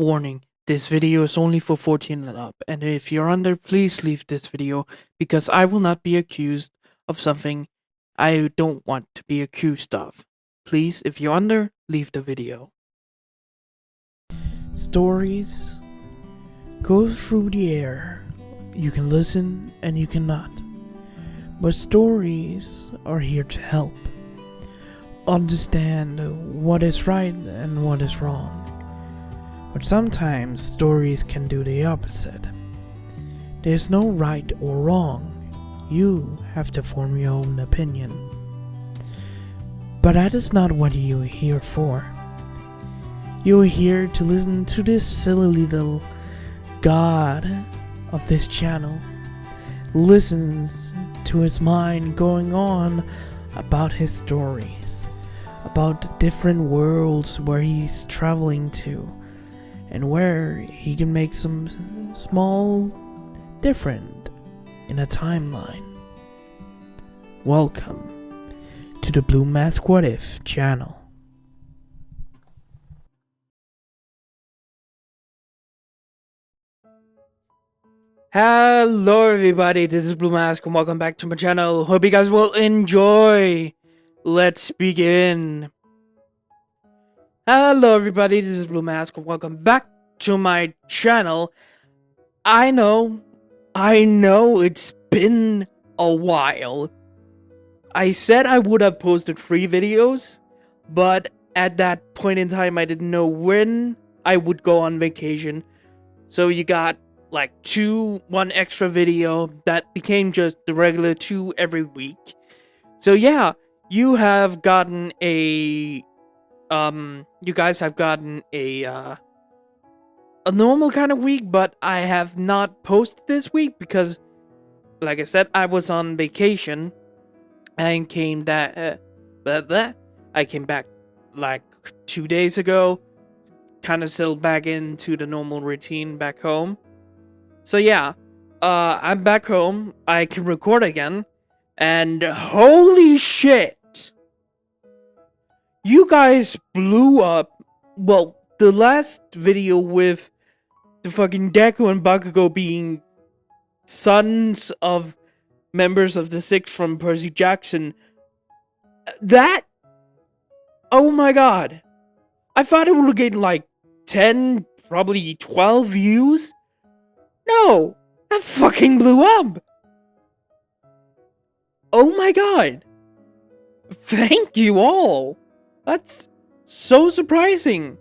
Warning, this video is only for 14 and up, and if you're under, please leave this video because I will not be accused of something I don't want to be accused of. Please, if you're under, leave the video. Stories go through the air. You can listen and you cannot. But stories are here to help. Understand what is right and what is wrong. But sometimes stories can do the opposite. There's no right or wrong. You have to form your own opinion. But that is not what you're here for. You're here to listen to this silly little god of this channel. Listens to his mind going on about his stories, about the different worlds where he's traveling to, and where he can make some small different in a timeline. Welcome to the Blue Mask What If channel. Hello everybody, this is Blue Mask and welcome back to my channel. Hope you guys will enjoy. Let's begin. Hello everybody, this is Blue Mask and welcome back to my channel. I know it's been a while. I said I would have posted 3 videos, but at that point in time I didn't know when I would go on vacation. So you got like one extra video that became just the regular 2 every week. So yeah, you have gotten a you guys have gotten a normal kind of week, but I have not posted this week because, like I said, I was on vacation and I came back like 2 days ago, kind of settled back into the normal routine back home. So yeah, I'm back home, I can record again, and holy shit! You guys blew up. Well, the last video with the fucking Deku and Bakugo being sons of members of the Six from Percy Jackson, that... oh my god. I thought it would get like 10, probably 12 views. No, that fucking blew up. Oh my god. Thank you all. That's so surprising.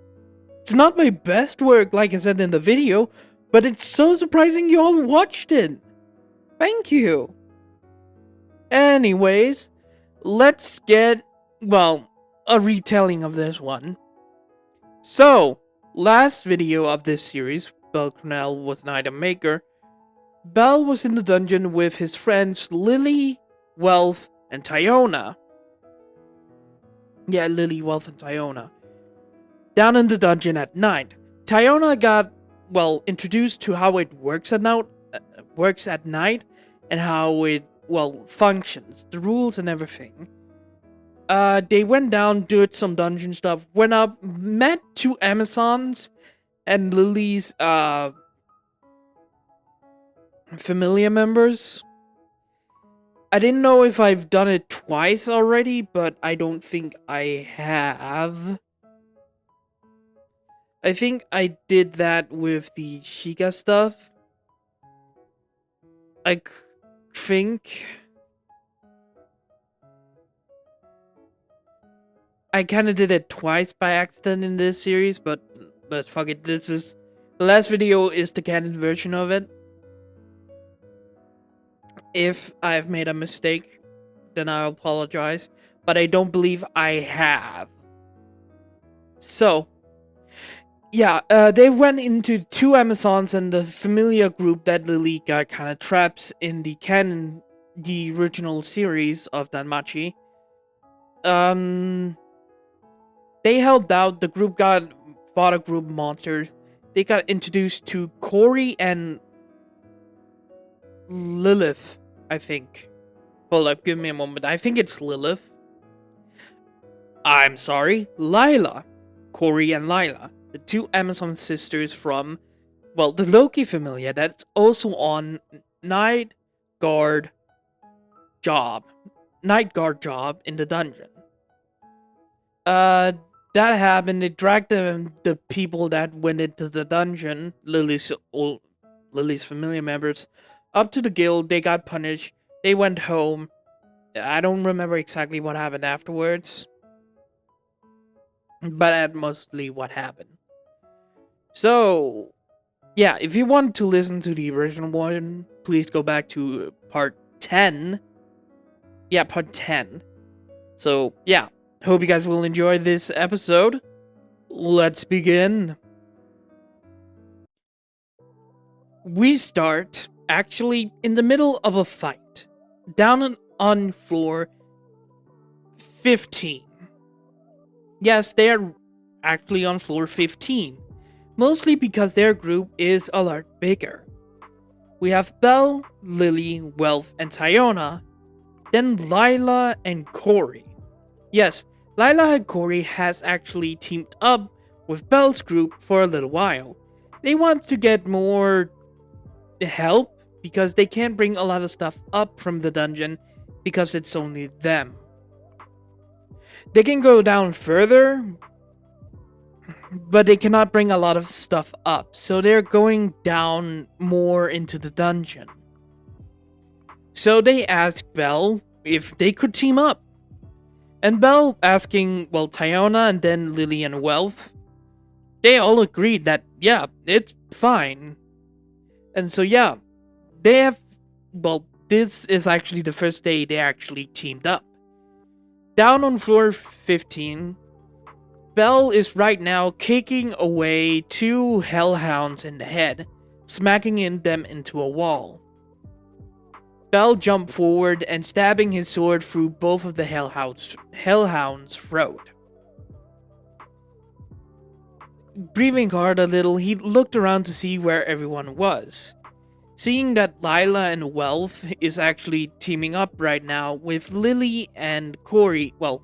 It's not my best work, like I said in the video, but it's so surprising you all watched it. Thank you. Anyways, let's get, well, a retelling of this one. So, last video of this series, Cranel was an item maker. Bell was in the dungeon with his friends Lily, Wealth, and Tyona. Yeah, Lily, Wealth, and Tyona. Down in the dungeon at night, Tyona got, well, introduced to how it works at night, and how it, well, functions, the rules and everything. They went down, did some dungeon stuff, went up, met 2 Amazons, and Lily's, familiar members. I didn't know if I've done it twice already, but I don't think I have. I think I did that with the Shiga stuff. I think I kind of did it twice by accident in this series, but fuck it. This is the last video is the canon version of it. If I've made a mistake, then I apologize, but I don't believe I have. So, yeah, they went into 2 Amazons and the familiar group that Lily got kind of trapped in the canon, the original series of danmachi. They helped out, the group fought a group of monsters. They got introduced to Corey and Lilith, I think. Hold up, give me a moment. I think it's Lilith. I'm sorry, Lila. Corey and Lila. the two Amazon sisters from, well, the Loki familia that's also on night guard job, night guard job in the dungeon. Uh, that happened. It dragged the people that went into the dungeon, Lily's familiar members, up to the guild. They got punished. They went home. I don't remember exactly what happened afterwards, but that's mostly what happened. So, yeah, if you want to listen to the original one, please go back to part 10. Yeah, part 10. So, yeah, hope you guys will enjoy this episode. Let's begin. We start actually in the middle of a fight, down on floor 15. Yes, they are actually on floor 15, mostly because their group is a lot bigger. We have Belle, Lily, Wealth, and Tyona, then Lila and Corey. Yes, Lila and Corey has actually teamed up with Belle's group for a little while. They want to get more help because they can't bring a lot of stuff up from the dungeon because it's only them. They can go down further, but they cannot bring a lot of stuff up, so they're going down more into the dungeon. So they ask Belle if they could team up. And Belle asking, well, Tyona and then Lily and Wealth, they all agreed that, yeah, it's fine. And so, yeah, they have, well, this is actually the first day they actually teamed up. Down on floor 15, Belle is right now kicking away two hellhounds in the head, smacking them into a wall. Belle jumped forward and stabbing his sword through both of the hellhounds' throat. Breathing hard a little, he looked around to see where everyone was. Seeing that Lila and Wealth is actually teaming up right now with Lily and Corey, well,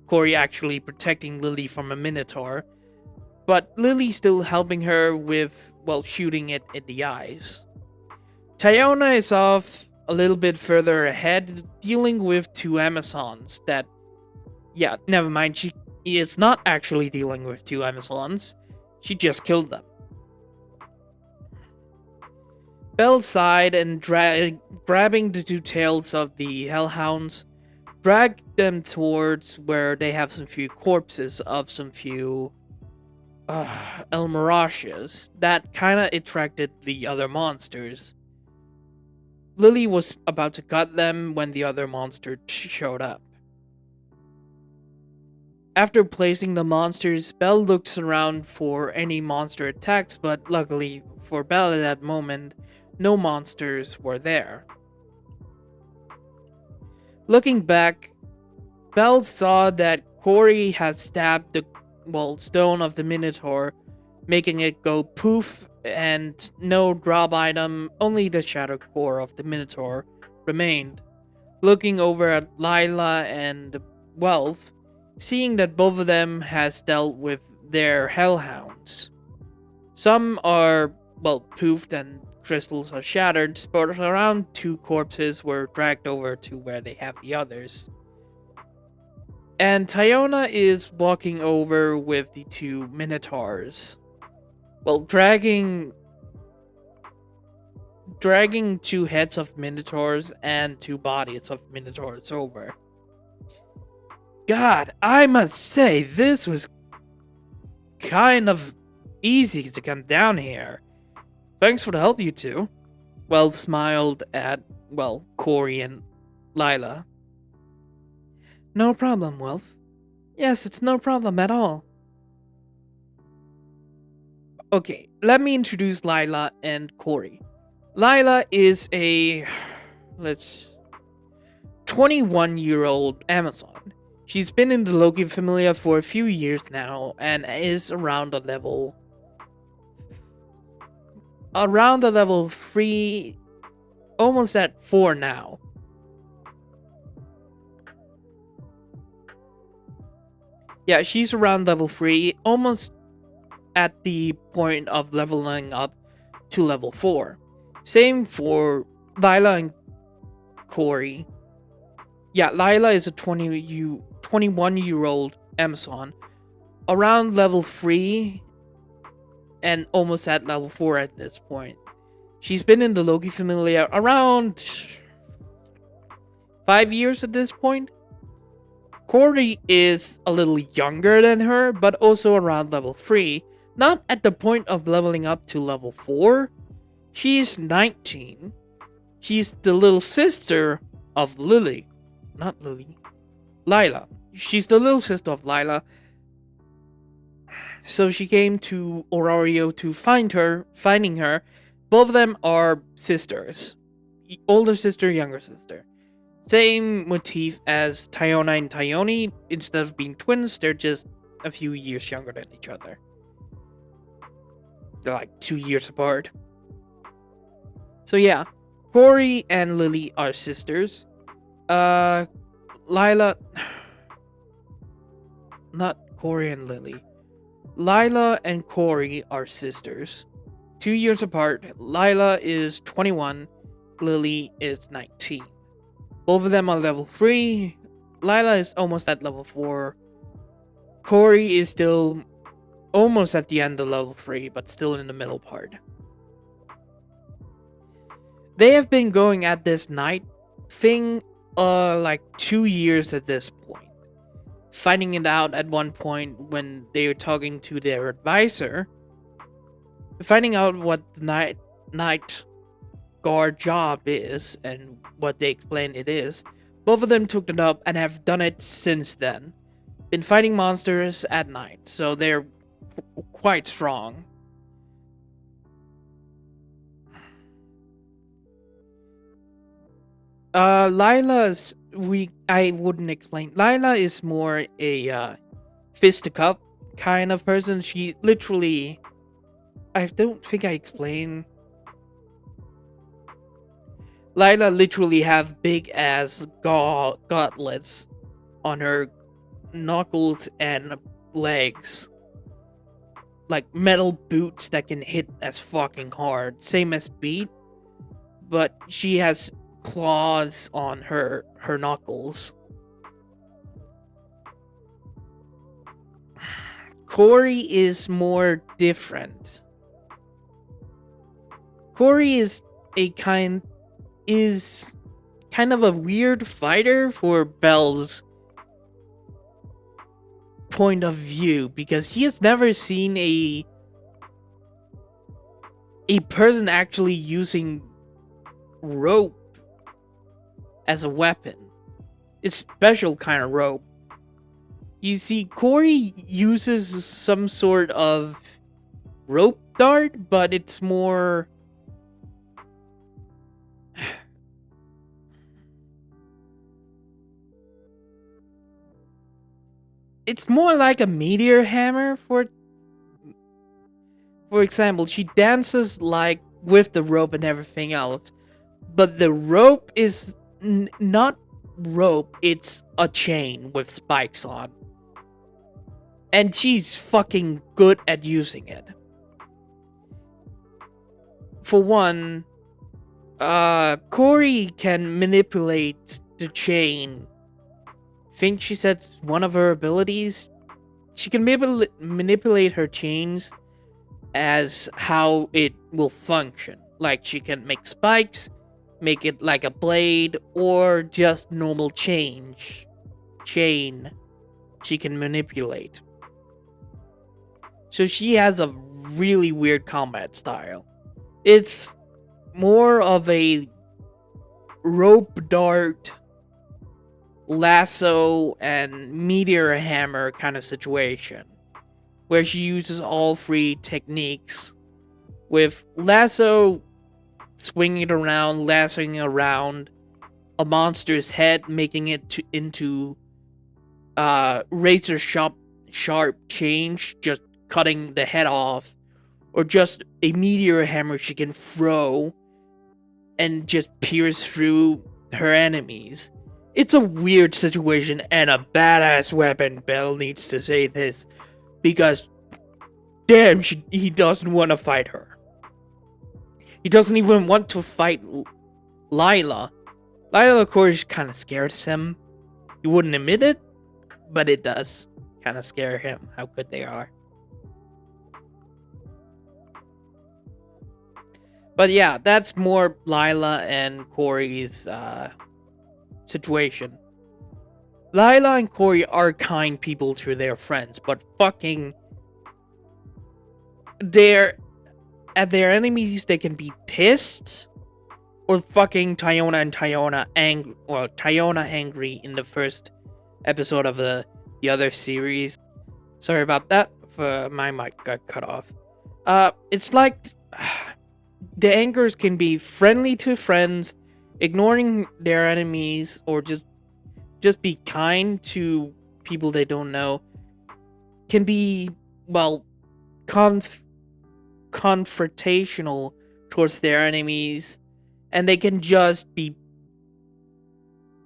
Corey actually protecting Lily from a Minotaur, but Lily still helping her with, well, shooting it in the eyes. Tyona is off a little bit further ahead, dealing with two Amazons that, yeah, never mind, she is not actually dealing with two Amazons, she just killed them. Belle sighed and grabbing the two tails of the hellhounds, dragged them towards where they have some few corpses of some few El Mirages that kinda attracted the other monsters. Lily was about to cut them when the other monster showed up. After placing the monsters, Belle looks around for any monster attacks, but luckily for Belle at that moment, no monsters were there. Looking back, Belle saw that Corey had stabbed the stone of the Minotaur, making it go poof, and no drop item, only the shattered core of the Minotaur remained. Looking over at Lila and Wealth, seeing that both of them has dealt with their hellhounds. Some are, poofed and crystals are shattered, but around two corpses were dragged over to where they have the others. And Tyona is walking over with the two Minotaurs. Dragging two heads of Minotaurs and two bodies of Minotaurs over. God, I must say, this was kind of easy to come down here. Thanks for the help, you two. Wealth smiled at, Corey and Lila. No problem, Wealth. Yes, it's no problem at all. Okay, let me introduce Lila and Corey. Lila is a 21-year-old Amazon. She's been in the Loki familia for a few years now and is around the level 3, almost at 4 now. Yeah, she's around level 3, almost at the point of leveling up to level 4. Same for Lila and Corey. Yeah, Lila is a 21-year-old Amazon, around level 3 and almost at level 4 at this point. She's been in the Loki family around 5 years at this point. Corey is a little younger than her, but also around level 3, not at the point of leveling up to level 4. She's 19. She's the little sister of Lily. Not Lily. Lila. She's the little sister of Lila. So she came to Aurora to finding her. Both of them are sisters. Older sister, younger sister. Same motif as Tyona and Tyone. Instead of being twins, they're just a few years younger than each other. They're like 2 years apart. So yeah, Corey and Lily are sisters. Lila... Not Corey and Lily. Lila and Corey are sisters. 2 years apart. Lila is 21. Lily is 19. Both of them are level 3. Lila is almost at level 4. Corey is still almost at the end of level 3, but still in the middle part. They have been going at this night thing like 2 years at this point. Finding it out at one point when they were talking to their advisor. Finding out what the night guard job is and what they explained it is. Both of them took it up and have done it since then. Been fighting monsters at night, so they're quite strong. Lila's I wouldn't explain. Lila is more a fisticuff kind of person. She literally, I don't think I explained. Lila literally have big ass gauntlets on her knuckles and legs. Like metal boots that can hit as fucking hard. Same as Beat. But she has claws on her knuckles. Corey is more different. Corey is kind of a weird fighter for Belle's point of view, because he has never seen a person actually using rope as a weapon. It's special kind of rope. You see, Corey uses some sort of rope dart, but it's more... It's more like a meteor hammer. For example, she dances like with the rope and everything else, but the rope is not rope, it's a chain with spikes on. And she's fucking good at using it. For one, Corey can manipulate the chain. Think she said one of her abilities. She can manipulate her chains as how it will function. Like she can make spikes, make it like a blade, or just normal chain she can manipulate. So she has a really weird combat style. It's more of a rope dart, lasso, and meteor hammer kind of situation, where she uses all three techniques, with lasso swinging it around, lassoing around a monster's head, making it into razor sharp change, just cutting the head off, or just a meteor hammer she can throw and just pierce through her enemies. It's a weird situation and a badass weapon. Belle needs to say this, because damn, he doesn't want to fight her. He doesn't even want to fight Lila. Lila, of course, kind of scares him. He wouldn't admit it, but it does kind of scare him how good they are. But yeah, that's more Lila and Corey's situation. Lila and Corey are kind people to their friends, but fucking at their enemies they can be pissed, or fucking Tyona angry in the first episode of the other series. Sorry about that. My mic got cut off. It's like the angers can be friendly to friends, ignoring their enemies, or just be kind to people they don't know. Can be, well, confrontational towards their enemies, and they can just be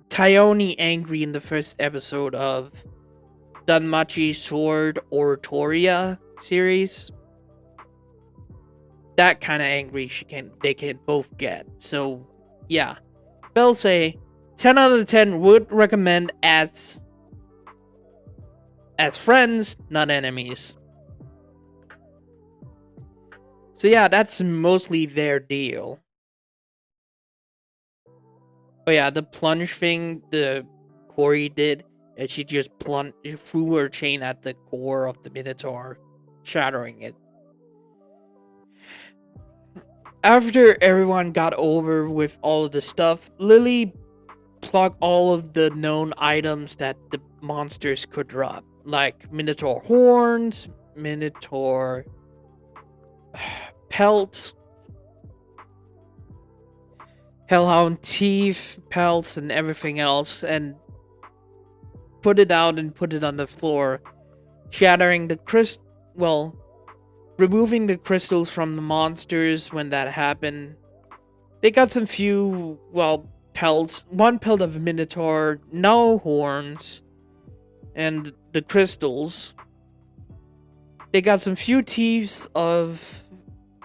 Tyone angry in the first episode of danmachi Sword Oratoria series. That kind of angry they can both get. So yeah, Bell say 10 out of 10 would recommend as friends, not enemies. So yeah, that's mostly their deal. Oh yeah, the plunge thing the Corey did, and she just threw her chain at the core of the Minotaur, shattering it. After everyone got over with all of the stuff, Lily plucked all of the known items that the monsters could drop, like Minotaur horns, Minotaur pelt, Hellhound teeth, pelts, and everything else, and put it out and put it on the floor, shattering the removing the crystals from the monsters when that happened. They got some few, pelts. One pelt of Minotaur, no horns, and the crystals. They got some few teeth of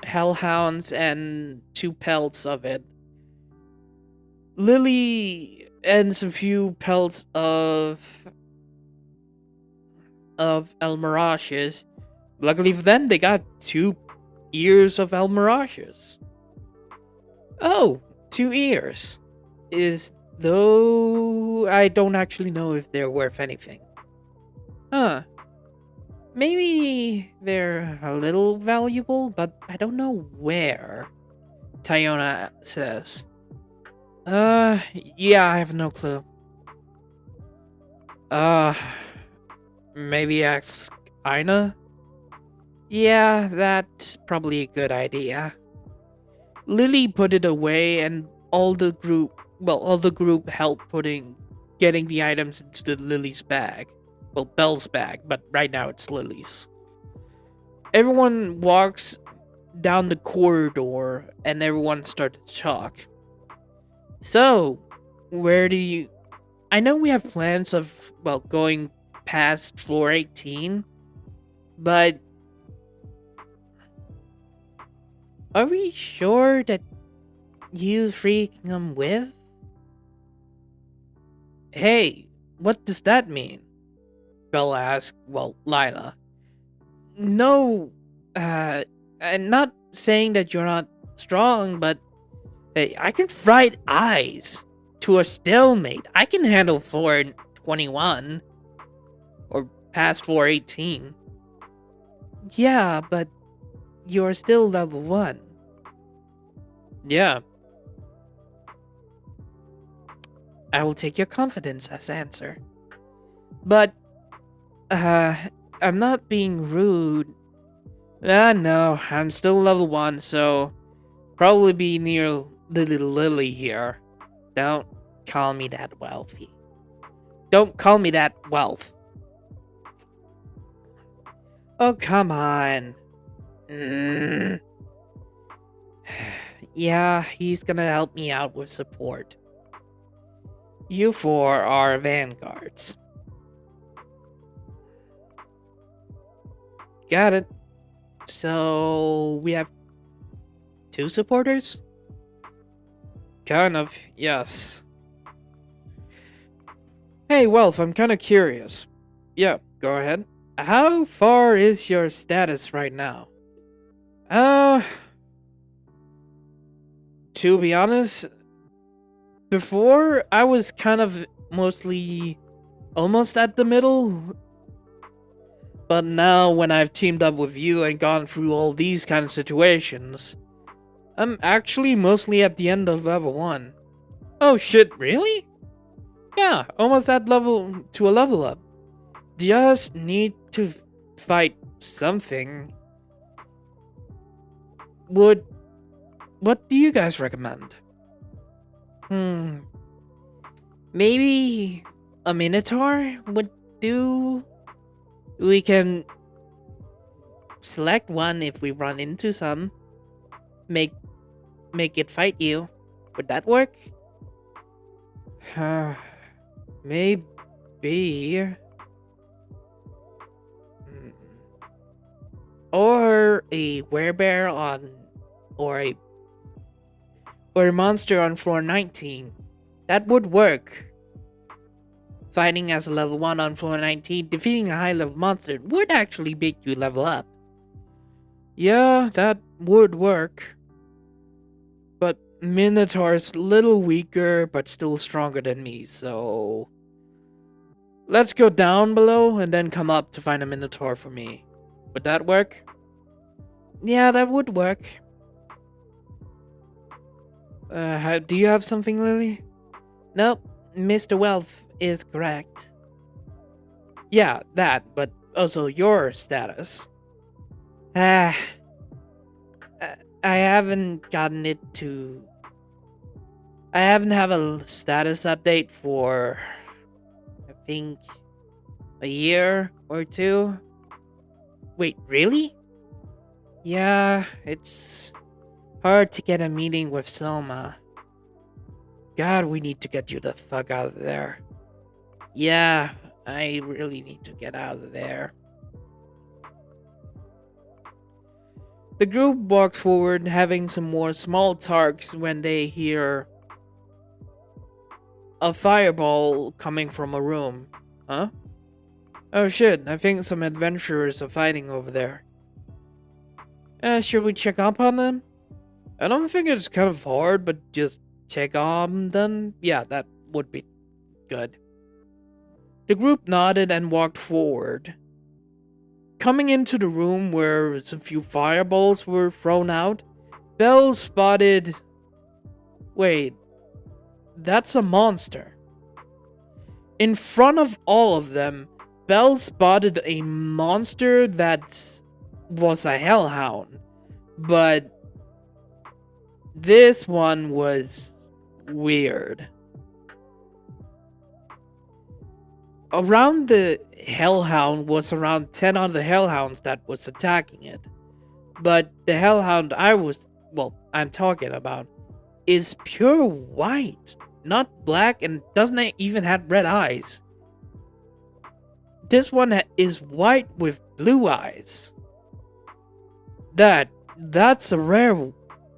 Hellhounds and 2 pelts of it. Lily and some few pelts of El Mirages. Luckily for them, they got 2 ears of El Mirages. Oh, 2 ears. Though I don't actually know if they're worth anything. Huh. Maybe they're a little valuable, but I don't know where. Tyona says. Yeah, I have no clue. Maybe ask Aina? Yeah, that's probably a good idea. Lily put it away, and all the group helped getting the items into Lily's bag. Well, Belle's bag, but right now it's Lily's. Everyone walks down the corridor, and everyone starts to talk. So, I know we have plans of, going past floor 18, but are we sure that you 3 can come with? Hey, what does that mean? Belle asked, Lila. No, I'm not saying that you're not strong, but hey, I can fight eyes to a stalemate. I can handle floor 21 or past floor 18. Yeah, but you're still level 1. Yeah. I will take your confidence as answer. But, I'm not being rude. No, I'm still level 1, so probably be near little Lily here. Don't call me that wealthy. Don't call me that wealth. Oh, come on. Yeah, he's gonna help me out with support. You 4 are vanguards. Got it. So we have two supporters? Kind of, yes. Hey, Welf, I'm kinda curious. Yeah, go ahead. How far is your status right now? To be honest, before I was kind of mostly almost at the middle, but now when I've teamed up with you and gone through all these kind of situations, I'm actually mostly at the end of level 1. Oh shit, really? Yeah, almost at level to a level up. Just need to fight something. What do you guys recommend? Maybe a Minotaur would do. We can select one if we run into some. Make it fight you. Would that work? Maybe. Or a werebear on, or a monster on floor 19. That would work. Fighting as a level 1 on floor 19, defeating a high level monster would actually make you level up. Yeah, that would work. But Minotaur's a little weaker, but still stronger than me, so... Let's go down below and then come up to find a Minotaur for me. Would that work? Yeah, that would work. Do you have something, Lily? Nope, Mr. Wealth is correct. Yeah, that, but also your status. I haven't gotten it to... I haven't have a status update for, I think, a year or two. Wait, really? Yeah, it's hard to get a meeting with Selma. God, we need to get you the fuck out of there. Yeah, I really need to get out of there. The group walks forward, having some more small talks when they hear a fireball coming from a room. Huh? Oh shit, I think some adventurers are fighting over there. Should we check up on them? I don't think it's kind of hard, but just check on them? Yeah, that would be good. The group nodded and walked forward. Coming into the room where some few fireballs were thrown out, Belle spotted... Wait, that's a monster. In front of all of them, Belle spotted a monster that was a hellhound, but this one was weird. Around the hellhound was around 10 other hellhounds that was attacking it. But the hellhound I'm talking about is pure white, not black, and doesn't even have red eyes. This one is white with blue eyes. That's a rare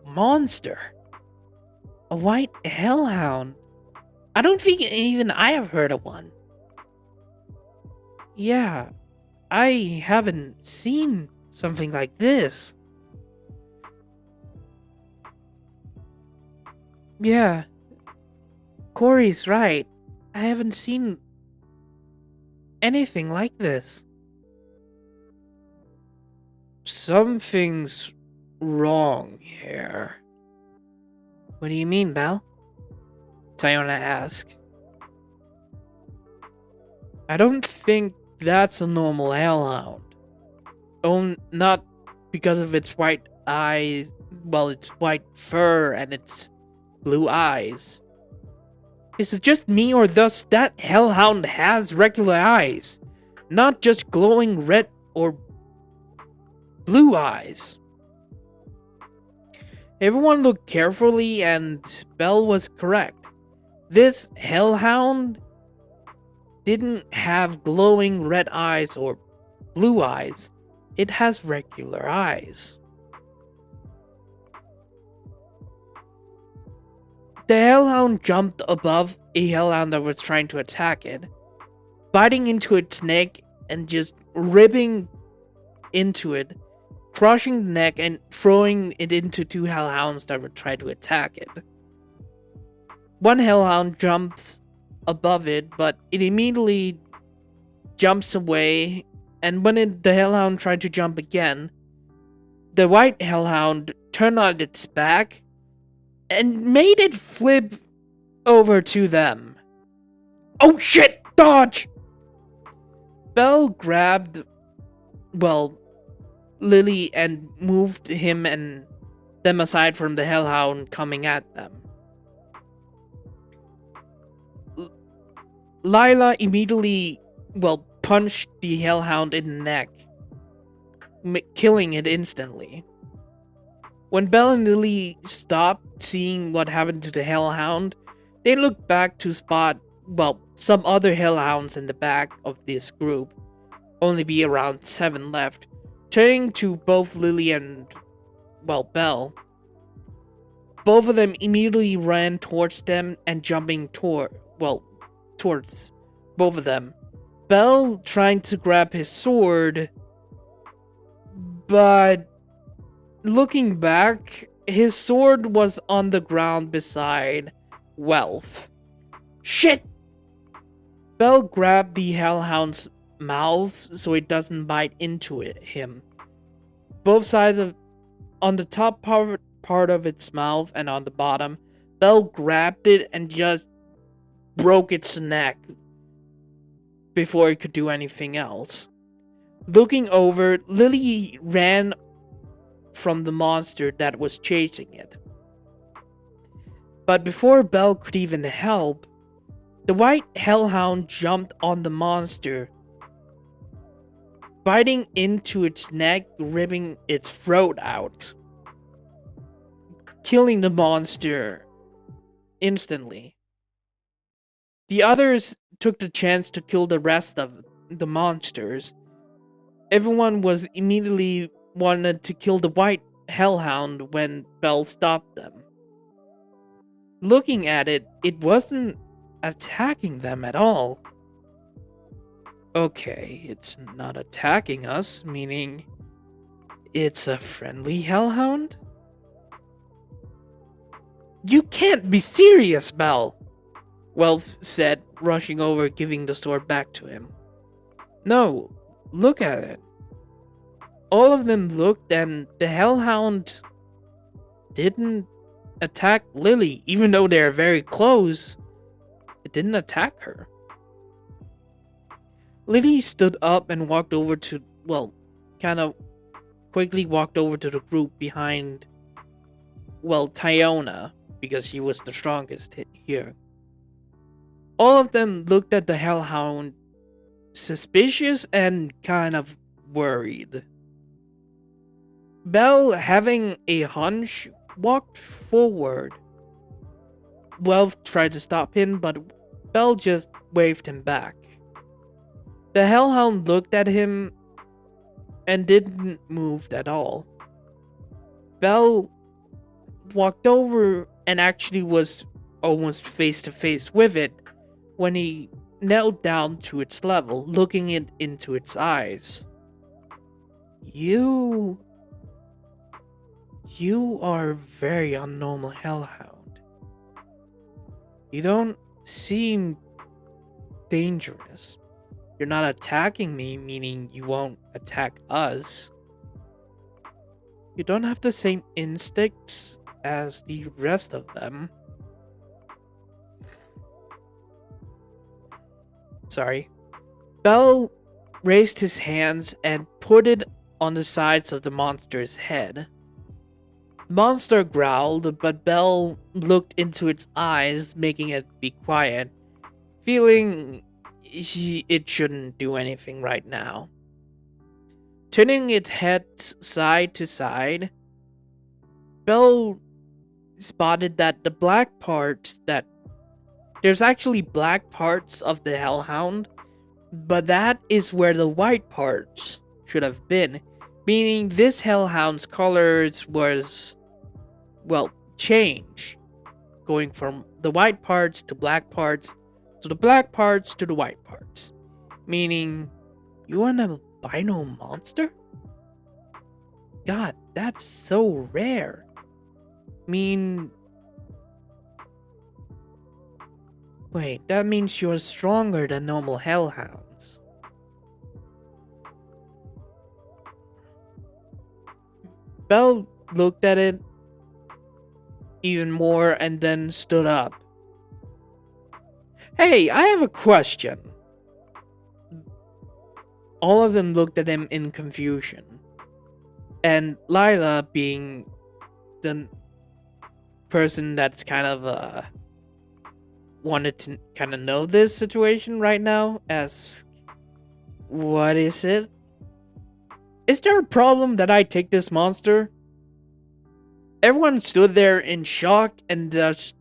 monster. A white hellhound. I don't think even I have heard of one. Yeah, I haven't seen something like this. Yeah, Corey's right. I haven't seen anything like this. Something's wrong here. What do you mean, Belle? Tiona asked. I don't think that's a normal hellhound. Oh, not because of its white eyes. Well, its white fur and its blue eyes. Is it just me, or does that hellhound has regular eyes? Not just glowing red or blue eyes. Everyone looked carefully and Belle was correct. This hellhound didn't have glowing red eyes or blue eyes. It has regular eyes. The hellhound jumped above a hellhound that was trying to attack it, biting into its neck and just ripping into it, crushing the neck and throwing it into two hellhounds that would try to attack it. One hellhound jumps above it, but it immediately jumps away, and when the hellhound tried to jump again, the white hellhound turned on its back and made it flip over to them. Oh shit! Dodge! Belle grabbed, Lily and moved him and them aside from the hellhound coming at them. Lila immediately, punched the hellhound in the neck, killing it instantly. When Belle and Lily stopped seeing what happened to the hellhound, they looked back to spot, some other hellhounds in the back of this group, only be around 7 left, turning to both Lily and, Belle. Both of them immediately ran towards them and jumping towards both of them. Belle trying to grab his sword, but looking back, his sword was on the ground beside Wealth. Shit! Belle grabbed the hellhound's mouth so it doesn't bite into him. Both sides on the top part of its mouth and on the bottom, Belle grabbed it and just broke its neck before it could do anything else. Looking over, Lily ran from the monster that was chasing it. But before Belle could even help, the white hellhound jumped on the monster, biting into its neck, ripping its throat out, killing the monster instantly. The others took the chance to kill the rest of the monsters. Everyone was immediately wanted to kill the white hellhound when Belle stopped them. Looking at it, it wasn't attacking them at all. Okay, it's not attacking us, meaning it's a friendly hellhound? You can't be serious, Belle! Welf said, rushing over, giving the sword back to him. No, look at it. All of them looked, and the hellhound didn't attack Lily, even though they're very close. It didn't attack her. Lily stood up and walked over to, quickly walked over to the group behind, Tyona, because she was the strongest here. All of them looked at the hellhound, suspicious and kind of worried. Belle, having a hunch, walked forward. Welf tried to stop him, but Belle just waved him back. The hellhound looked at him and didn't move at all. Belle walked over and actually was almost face to face with it when he knelt down to its level, looking into its eyes. You are a very unnormal hellhound. You don't seem dangerous. You're not attacking me, meaning you won't attack us. You don't have the same instincts as the rest of them. Sorry. Belle raised his hands and put it on the sides of the monster's head. The monster growled, but Belle looked into its eyes, making it be quiet, feeling it shouldn't do anything right now. Turning its head side to side, Belle spotted that there's actually black parts of the hellhound, but that is where the white parts should have been, Meaning this hellhound's colors was, well, change. Going from the white parts to black parts, to the black parts to the white parts. Meaning, you an albino monster? God, that's so rare. Wait, that means you're stronger than normal hellhounds. Belle looked at it even more and then stood up. Hey, I have a question. All of them looked at him in confusion. And Lila, being the person that's kind of wanted to kind of know this situation right now, asks, what is it? Is there a problem that I take this monster? Everyone stood there in shock and just...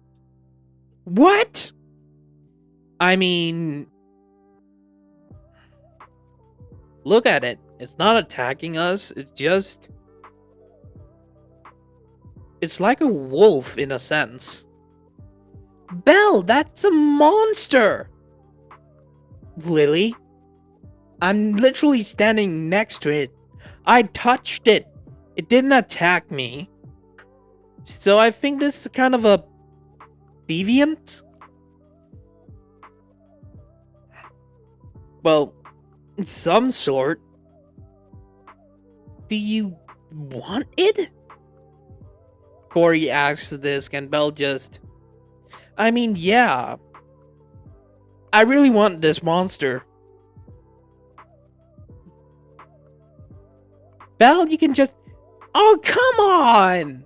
What? I mean... Look at it. It's not attacking us. It's just... It's like a wolf in a sense. Belle, that's a monster! Lily? I'm literally standing next to it. I touched it. It didn't attack me. So I think this is kind of a deviant? Well, some sort. Do you want it? Corey asks this, and Belle just... I mean, yeah. I really want this monster. Belle, you can just... Oh, come on!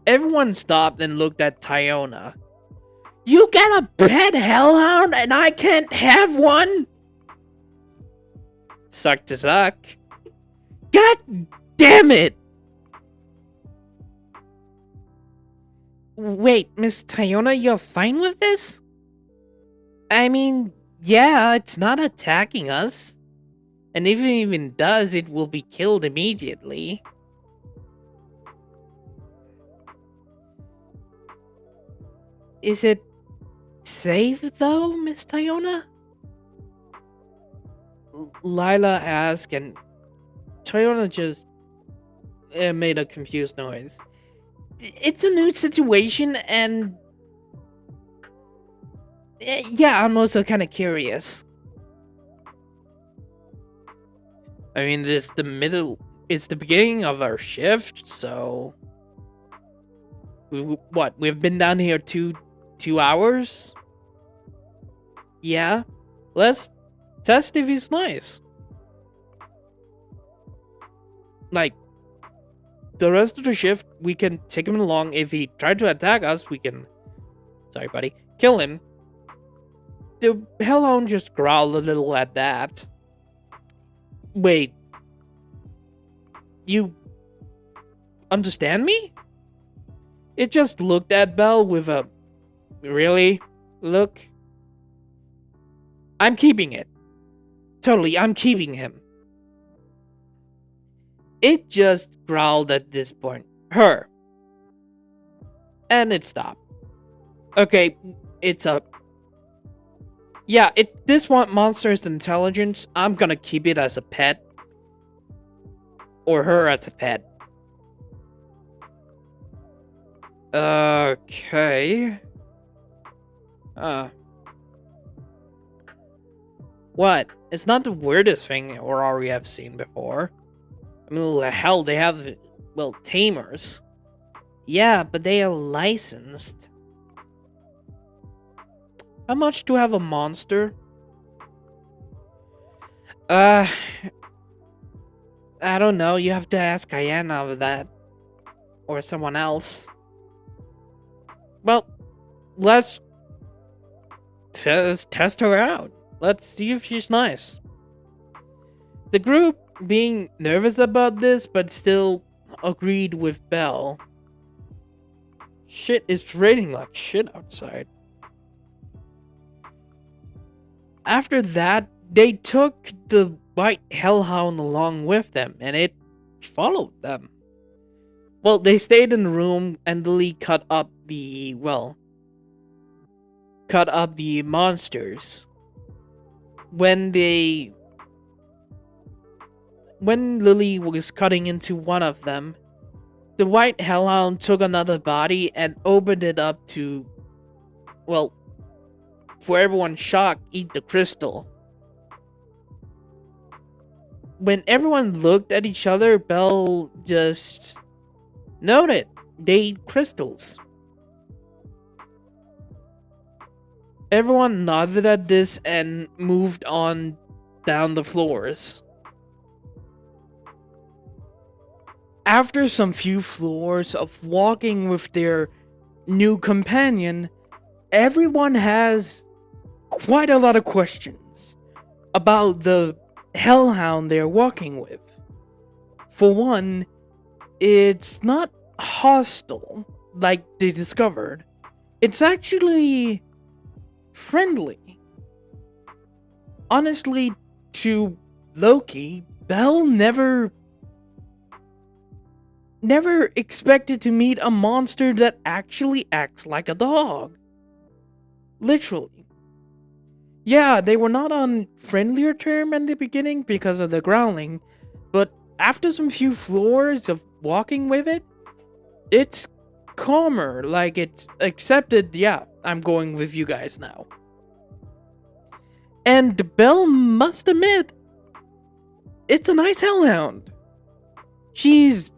Everyone stopped and looked at Tyona. You get a pet hellhound and I can't have one? Suck to suck. God damn it! Wait, Miss Tyona, you're fine with this? I mean, yeah, it's not attacking us. And if it even does, it will be killed immediately. Is it safe, though, Miss Tyona? Lila asked, and Tyona just made a confused noise. It's a new situation, and... yeah, I'm also kind of curious. I mean, it's the beginning of our shift, so... We've been down here two hours? Yeah? Let's test if he's nice. Like, the rest of the shift, we can take him along. If he tried to attack us, we can... Sorry, buddy. Kill him. The hellhound just growled a little at that. Wait. You... understand me? It just looked at Belle with a... Really? Look? I'm keeping it. Totally, I'm keeping him. It just growled at this point. Her. And it stopped. Okay, it's up. Yeah, this one monster's intelligence, I'm gonna keep it as a pet. Or her as a pet. Okay. What? It's not the weirdest thing Aurora have seen before. I mean, hell, they have, well, tamers. Yeah, but they are licensed. How much to have a monster? I don't know. You have to ask Diana of that. Or someone else. Well, let's test her out. Let's see if she's nice. The group, being nervous about this, but still agreed with Belle. Shit, it's raining like shit outside. After that, they took the white hellhound along with them, and it followed them. Well, they stayed in the room and Lily cut up the monsters. When Lily was cutting into one of them, the white hellhound took another body and opened it up to, well, for everyone's shock, eat the crystal. When everyone looked at each other, Belle just noted they eat crystals. Everyone nodded at this and moved on down the floors. After some few floors of walking with their new companion, everyone has quite a lot of questions about the hellhound they're walking with. For one, it's not hostile like they discovered. It's actually friendly. Honestly, to Loki, Belle never expected to meet a monster that actually acts like a dog. Literally. Yeah, they were not on friendlier term in the beginning because of the growling, but after some few floors of walking with it, it's calmer, like it's accepted, yeah, I'm going with you guys now. And Belle must admit, it's a nice hellhound. She's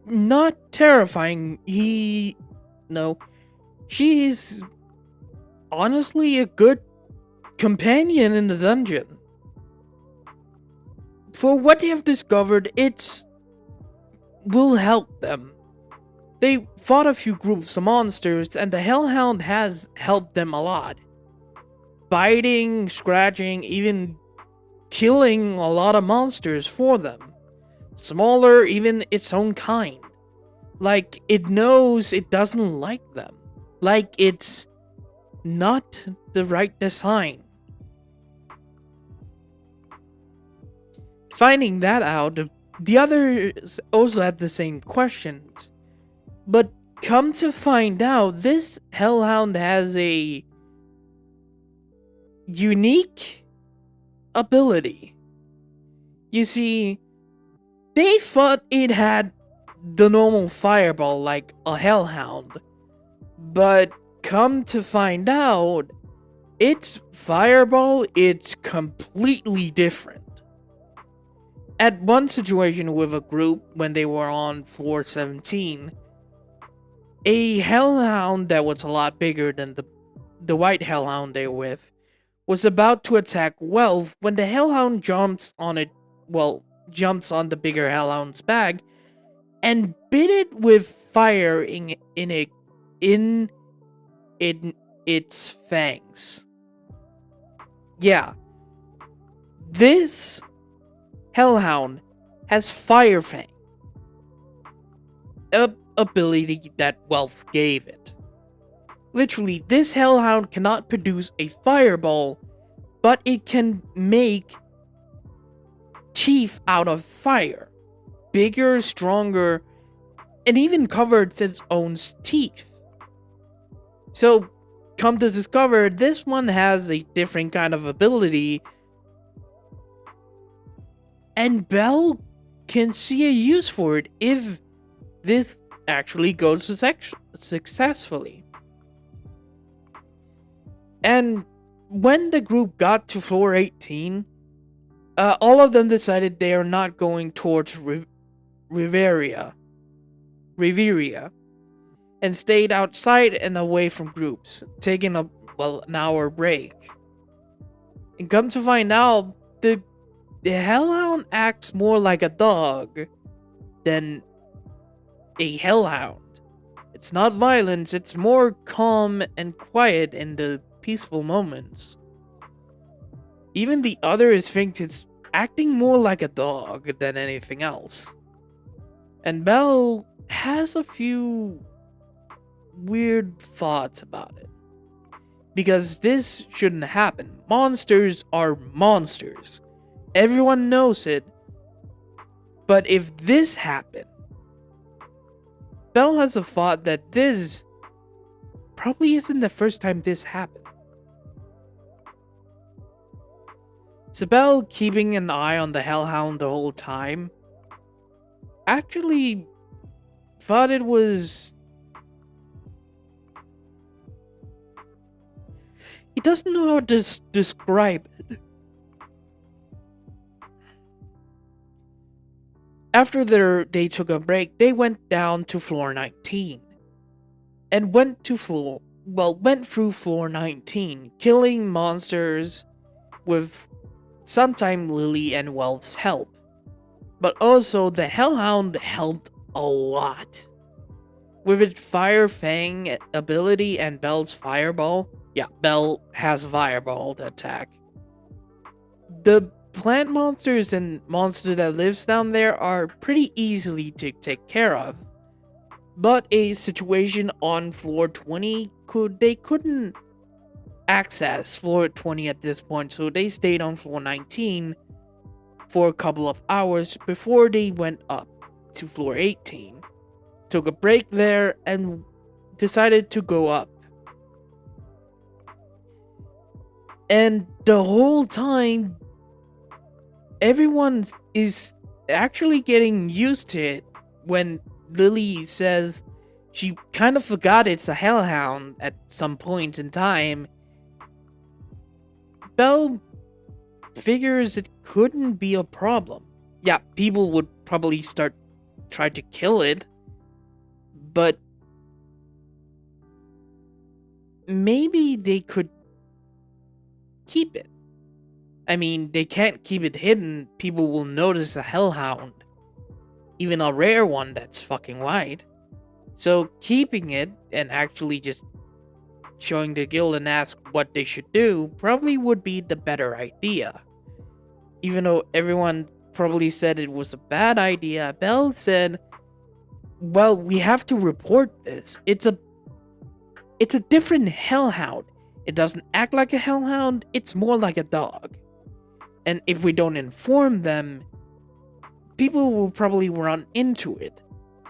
not terrifying. She's honestly a good companion in the dungeon. For what they have discovered, it will help them. They fought a few groups of monsters, and the hellhound has helped them a lot. Biting, scratching, even killing a lot of monsters for them. Smaller, even its own kind. Like, it knows it doesn't like them. Like, it's not the right design. Finding that out, the others also had the same questions. But come to find out, this hellhound has a unique ability. You see, they thought it had the normal fireball like a hellhound, but come to find out, its fireball is completely different. At one situation with a group when they were on floor 17, a hellhound that was a lot bigger than the white hellhound they were with was about to attack Welf when the hellhound jumps on the bigger hellhound's back and bit it with fire in its fangs. Yeah. This hellhound has fire fang. A ability that Welf gave it. Literally, this hellhound cannot produce a fireball, but it can make teeth out of fire. Bigger, stronger, and even covered its own teeth. So, come to discover, this one has a different kind of ability, and Belle can see a use for it if this actually goes successfully. And when the group got to floor 18, all of them decided they are not going towards Riveria, and stayed outside and away from groups, taking an hour break. And come to find out, the hellhound acts more like a dog than a hellhound. It's not violence, it's more calm and quiet in the peaceful moments. Even the others think it's acting more like a dog than anything else. And Belle has a few weird thoughts about it. Because this shouldn't happen. Monsters are monsters. Everyone knows it. But if this happened, Belle has a thought that this probably isn't the first time this happened. So Belle, keeping an eye on the Hellhound the whole time, actually thought it was... He doesn't know how to describe it. After they took a break, they went down to floor 19. And went through floor 19, killing monsters with sometimes Lily and Welf's help. But also, the Hellhound helped a lot. With its Fire Fang ability and Belle's Fireball, yeah, Belle has Fireball to attack. The plant monsters and monsters that lives down there are pretty easily to take care of. But a situation on floor 20, they couldn't access floor 20 at this point, so they stayed on floor 19 for a couple of hours before they went up to floor 18. Took a break there and decided to go up. And the whole time, everyone is actually getting used to it when Lily says she kind of forgot it's a Hellhound at some point in time. Belle figures it couldn't be a problem. Yeah, people would probably try to kill it, but maybe they could keep it. I mean, they can't keep it hidden. People will notice a Hellhound. Even a rare one that's fucking white. So keeping it and actually just showing the guild and ask what they should do probably would be the better idea. Even though everyone probably said it was a bad idea, Belle said, well, we have to report this. It's a different Hellhound. It doesn't act like a Hellhound, it's more like a dog. And if we don't inform them, people will probably run into it,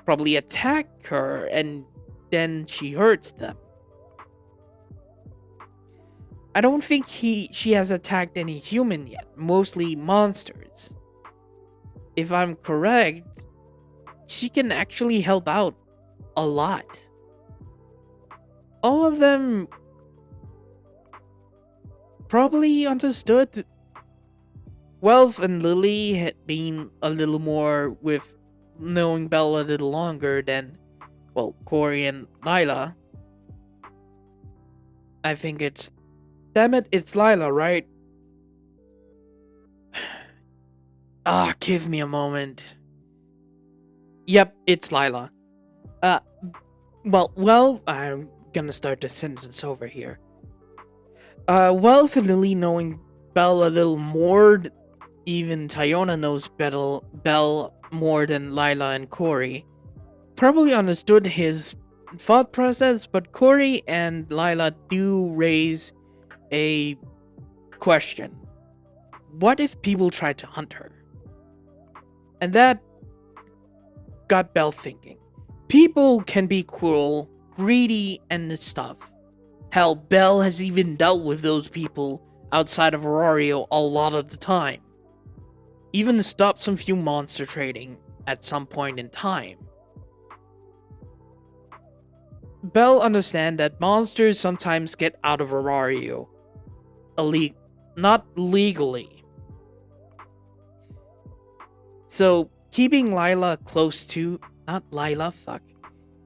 probably attack her, and then she hurts them. I don't think she has attacked any human yet, mostly monsters. If I'm correct, she can actually help out a lot. All of them probably understood. Welf and Lily had been a little more with knowing Belle a little longer than, well, Corey and Lila. I think it's... Damn it, it's Lila, right? Give me a moment. Yep, it's Lila. Well, I'm gonna start the sentence over here. Welf and Lily knowing Belle a little more, even Tyona knows Belle more than Lila and Corey, probably understood his thought process, but Corey and Lila do raise a question. What if people tried to hunt her? And that got Belle thinking. People can be cruel, greedy, and stuff. Hell, Belle has even dealt with those people outside of Aurario a lot of the time. Even stopped some few monster trading at some point in time. Belle understands that monsters sometimes get out of Aurario. Not legally. So, keeping Lila close to... Not Lila, fuck.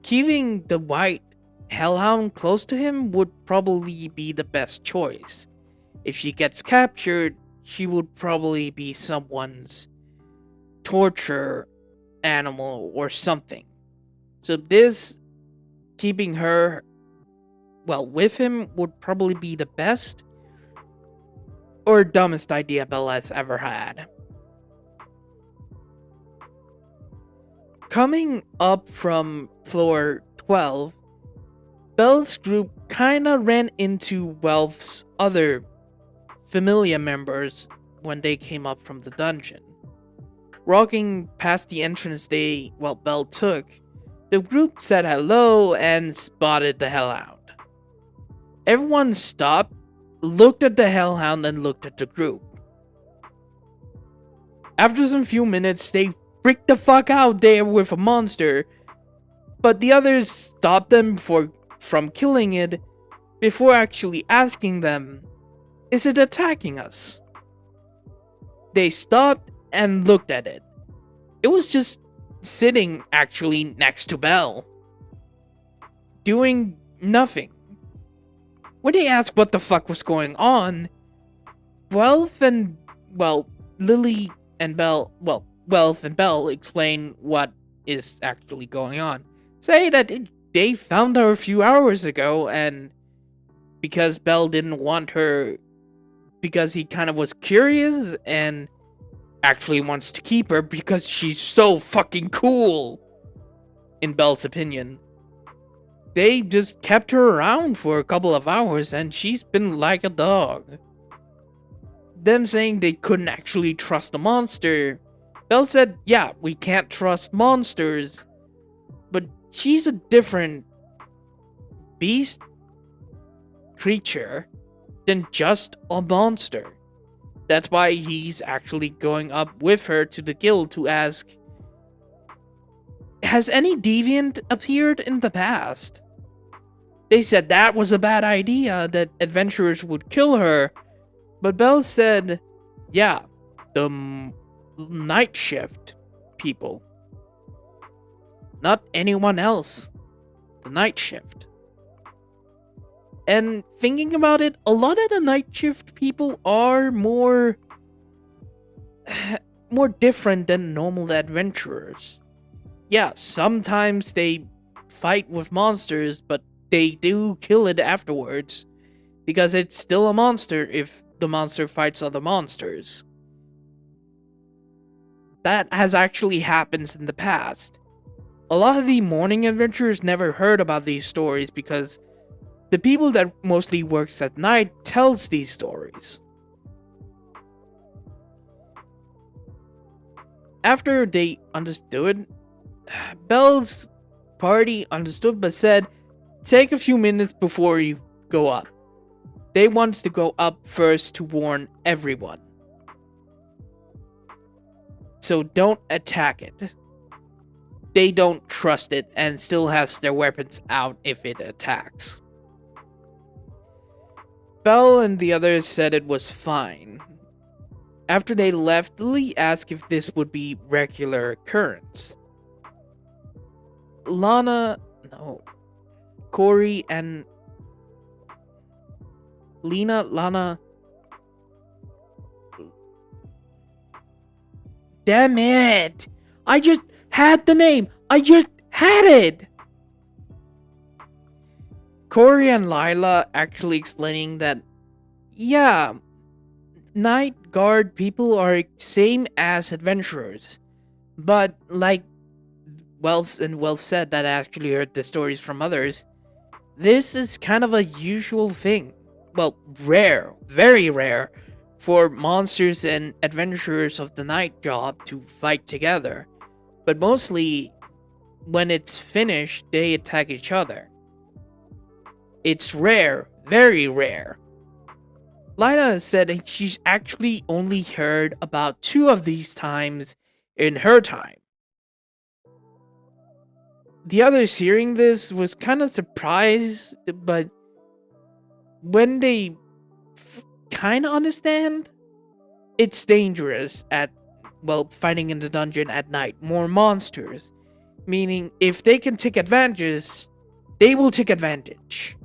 Keeping the white Hellhound close to him would probably be the best choice. If she gets captured, she would probably be someone's torture animal or something. So this, keeping her, well, with him would probably be the best or dumbest idea Belle has ever had. Coming up from floor 12, Belle's group kinda ran into Welf's other familiar members when they came up from the dungeon. Walking past the entrance Belle took, the group said hello and spotted the hellhound. Everyone stopped, looked at the hellhound, and looked at the group. After some few minutes, they freaked the fuck out there with a monster, but the others stopped them from killing it before actually asking them, "Is it attacking us?" They stopped and looked at it. It was just sitting actually next to Belle, doing nothing. When they asked what the fuck was going on, Welf and, Lily and Belle, Welf and Belle explain what is actually going on. Say that they found her a few hours ago, and because Belle didn't want her, because he kind of was curious and actually wants to keep her because she's so fucking cool, in Belle's opinion. They just kept her around for a couple of hours and she's been like a dog. Them saying they couldn't actually trust the monster, Belle said, yeah, we can't trust monsters, but she's a different beast creature than just a monster. That's why he's actually going up with her to the guild to ask, has any deviant appeared in the past? They said that was a bad idea, that adventurers would kill her, but Belle said, yeah, the night shift people. Not anyone else. The night shift. And thinking about it, a lot of the night shift people are more different than normal adventurers. Yeah, sometimes they fight with monsters, but they do kill it afterwards, because it's still a monster if the monster fights other monsters. That has actually happened in the past. A lot of the morning adventurers never heard about these stories because the people that mostly works at night tells these stories. After they understood, Belle's party understood but said, take a few minutes before you go up. They want to go up first to warn everyone. So don't attack it. They don't trust it and still has their weapons out if it attacks. Belle and the others said it was fine. After they left, Lily asked if this would be regular occurrence. Corey and Lana. Damn it! I just had the name! I just had it! Corey and Lila actually explaining that, yeah, night guard people are same as adventurers. But like Welf said, that I actually heard the stories from others, this is kind of a usual thing. Well, rare, very rare, for monsters and adventurers of the night job to fight together. But mostly, when it's finished, they attack each other. It's rare, very rare. Lila said she's actually only heard about 2 of these times in her time. The others hearing this was kind of surprised, but when they kind of understand, it's dangerous fighting in the dungeon at night. More monsters. Meaning, if they can take advantage, they will take advantage.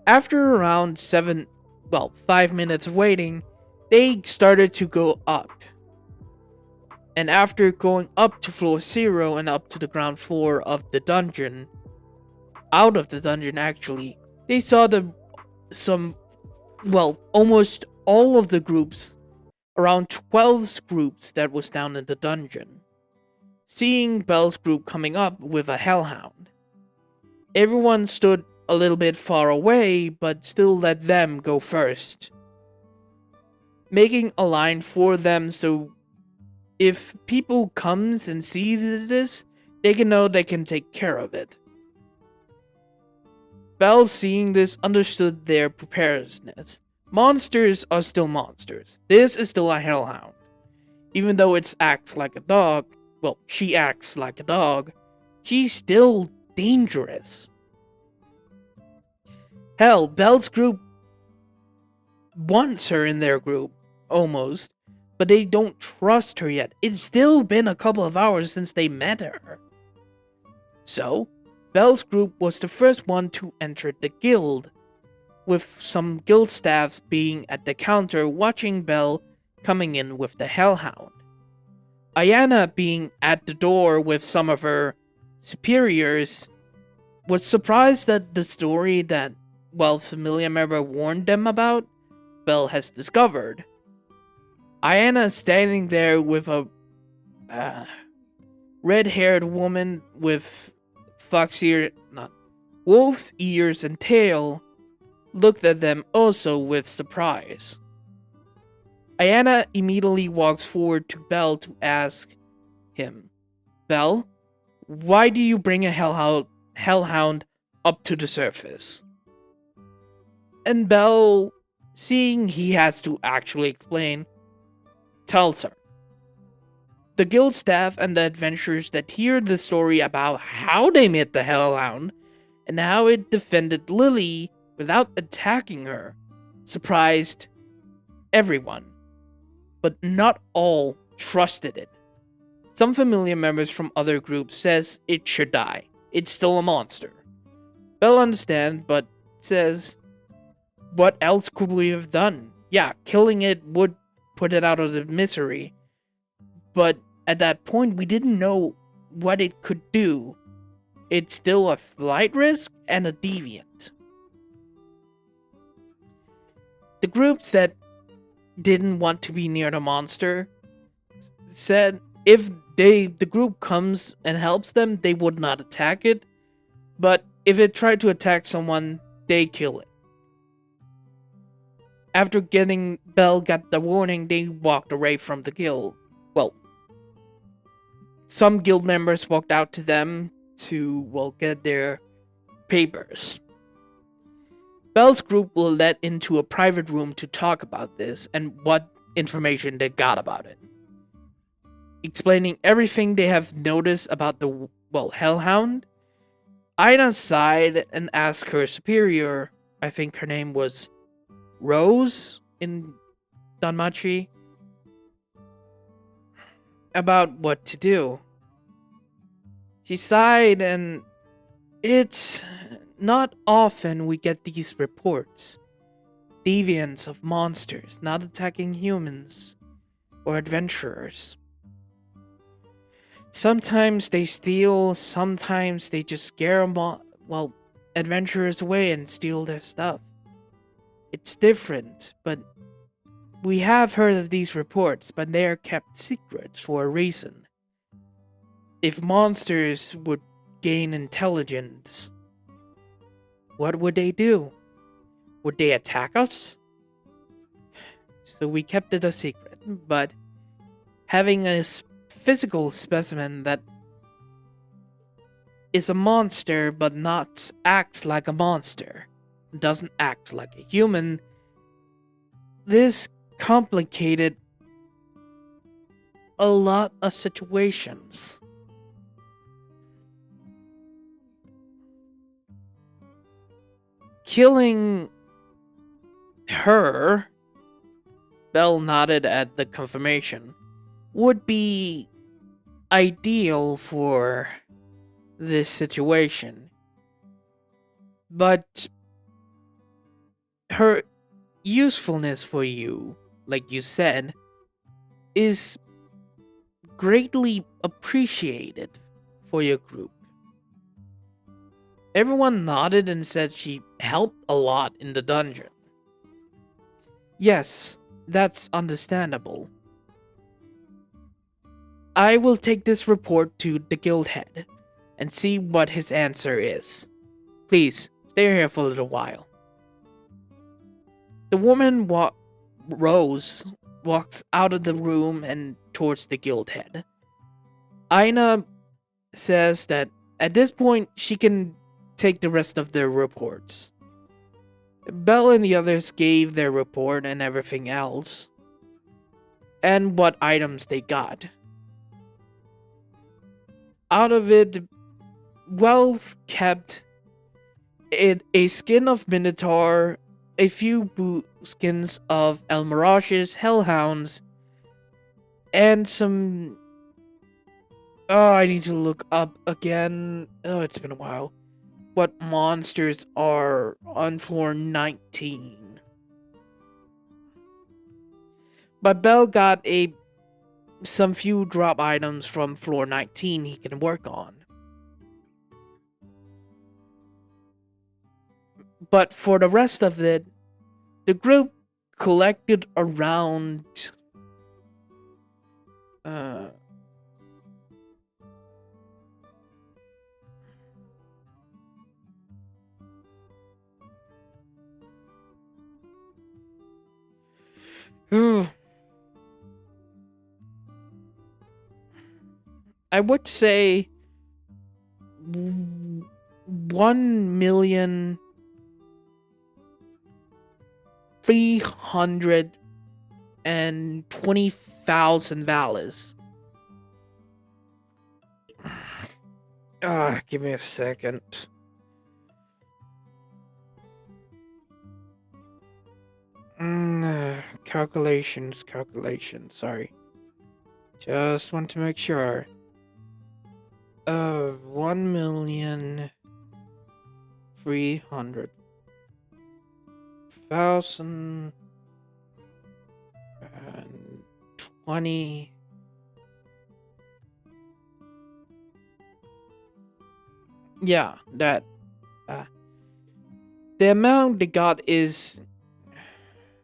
After around 5 minutes of waiting, they started to go up. And after going up to floor 0 and up to the ground floor of the dungeon, out of the dungeon actually, they saw almost all of the groups, around 12 groups that was down in the dungeon. Seeing Belle's group coming up with a hellhound. Everyone stood a little bit far away, but still let them go first. Making a line for them so If people comes and see this, they can know they can take care of it. Belle, seeing this, understood their preparedness. Monsters are still monsters. This is still a hellhound. Even though it acts like a dog, well, she acts like a dog, she's still dangerous. Hell, Belle's group wants her in their group, almost, but they don't trust her yet. It's still been a couple of hours since they met her. So, Belle's group was the first one to enter the guild, with some guild staffs being at the counter watching Belle coming in with the hellhound. Ayana, being at the door with some of her superiors, was surprised that the story that, well, familiar member warned them about, Belle has discovered. Ayana standing there with a red-haired woman with wolf's ears and tail, looked at them also with surprise. Ayana immediately walks forward to Belle to ask him, Belle, why do you bring a hellhound up to the surface? And Belle, seeing he has to actually explain, tells her. The guild staff and the adventurers that hear the story about how they met the hellhound and how it defended Lily without attacking her surprised everyone. But not all trusted it. Some familiar members from other groups says it should die. It's still a monster. Belle understands, but says, what else could we have done? Yeah, killing it would put it out of the misery. But at that point, we didn't know what it could do. It's still a flight risk and a deviant. The groups that didn't want to be near the monster said if the group comes and helps them, they would not attack it, but if it tried to attack someone, they kill it. After Belle got the warning, they walked away from the guild. Well, some guild members walked out to them to, well, get their papers. Belle's group will let into a private room to talk about this and what information they got about it. Explaining everything they have noticed about the, well, hellhound. Ina sighed and asked her superior, I think her name was Rose in danmachi, about what to do. She sighed, and it's not often we get these reports. Deviants of monsters not attacking humans or adventurers. Sometimes they steal, sometimes they just scare adventurers away and steal their stuff. It's different, but we have heard of these reports, but they are kept secrets for a reason. If monsters would gain intelligence, what would they do? Would they attack us? So we kept it a secret, but having a physical specimen that is a monster but not acts like a monster, doesn't act like a human, this complicated a lot of situations. Killing her, Belle nodded at the confirmation, would be ideal for this situation. But her usefulness for you, like you said, is greatly appreciated for your group. Everyone nodded and said she helped a lot in the dungeon. Yes, that's understandable. I will take this report to the guild head and see what his answer is. Please, stay here for a little while. The woman Rose walks out of the room and towards the guild head. Aina says that at this point she can take the rest of their reports. Belle and the others gave their report and everything else, and what items they got. Out of it, Wealth kept a skin of Minotaur, a few skins of El Mirage's Hellhounds, and some... Oh, I need to look up again. Oh, it's been a while. What monsters are on floor 19. But Belle got some few drop items from floor 19 he can work on. But for the rest of it, the group collected around... I would say 1,320,000 valas. Give me a second. Calculations, sorry. Just want to make sure. 1,300,020. Yeah, that. The amount they got is...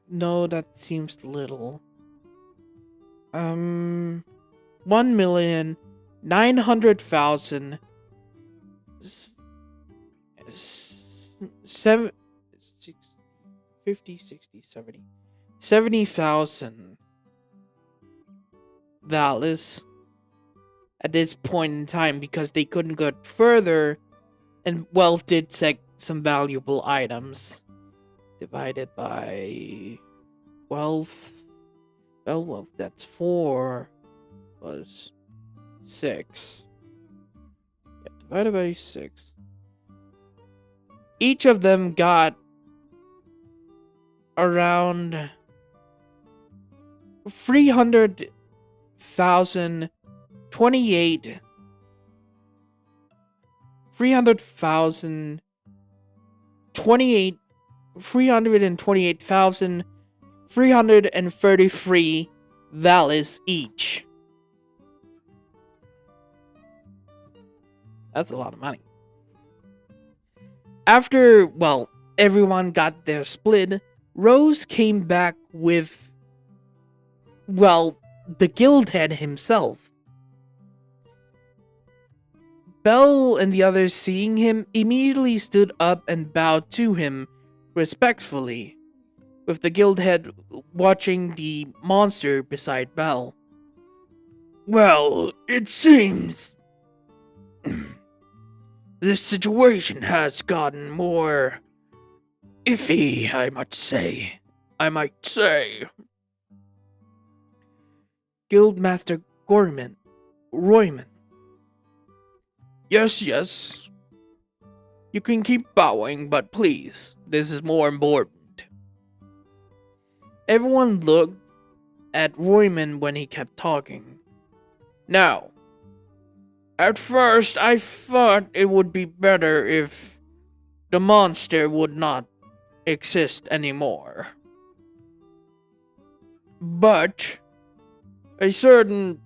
No, that seems little. 1,900,000 70,000 valas at this point in time, because they couldn't go further, and Wealth did set some valuable items. Divided by 12. Well, that's 4 plus 6. Yeah, divided by 6. Each of them got around 300,000 328,330 valas each. That's a lot of money. After, well, everyone got their split, Rose came back with, well, the guild head himself. Belle and the others, seeing him, immediately stood up and bowed to him respectfully, with the guild head watching the monster beside Belle. Well, it seems this situation has gotten more iffy, I might say. Guildmaster Royman. Yes. You can keep bowing, but please, this is more important. Everyone looked at Royman when he kept talking. Now, at first I thought it would be better if the monster would not exist anymore. But a certain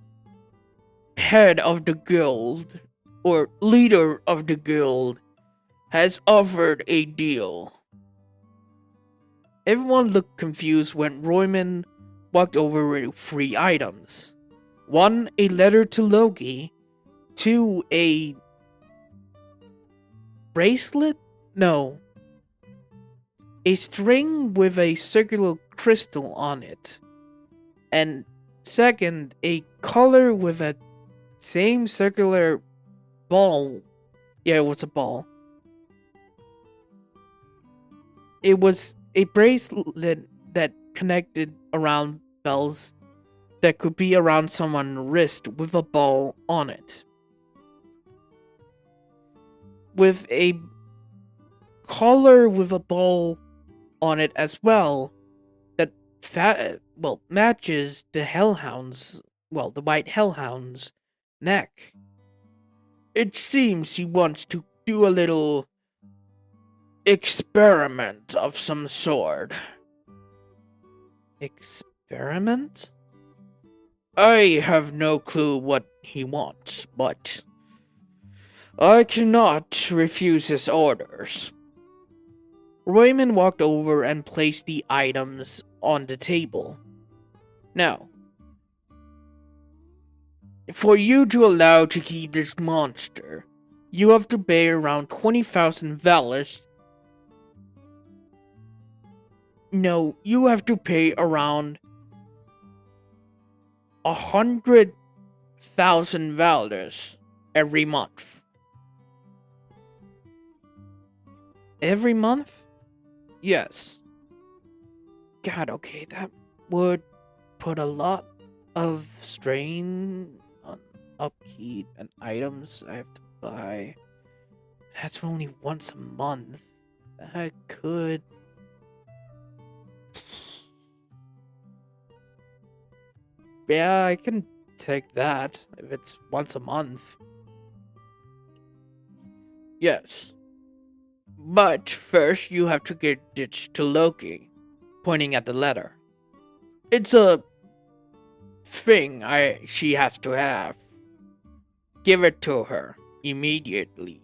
head of the guild, or leader of the guild, has offered a deal. Everyone looked confused when Royman walked over with 3 items. 1, a letter to Loki. 2, a bracelet? No. A string with a circular crystal on it. And second, a color with a same circular ball. Yeah, it was a ball. It was a bracelet that connected around bells that could be around someone's wrist with a ball on it. With a collar with a ball on it as well that matches the hellhound's, the white hellhound's neck. It seems he wants to do a little experiment of some sort. Experiment? I have no clue what he wants, but I cannot refuse his orders. Raymond walked over and placed the items on the table. Now, for you to allow to keep this monster, you have to pay around 20,000 valors. No, you have to pay around 100,000 valors every month. Every month? Yes. God, okay, that would put a lot of strain on upkeep and items I have to buy. That's only once a month. That could... Yeah, I can take that if it's once a month. Yes. But first you have to get it to Loki, pointing at the letter. It's a thing she has to have. Give it to her immediately.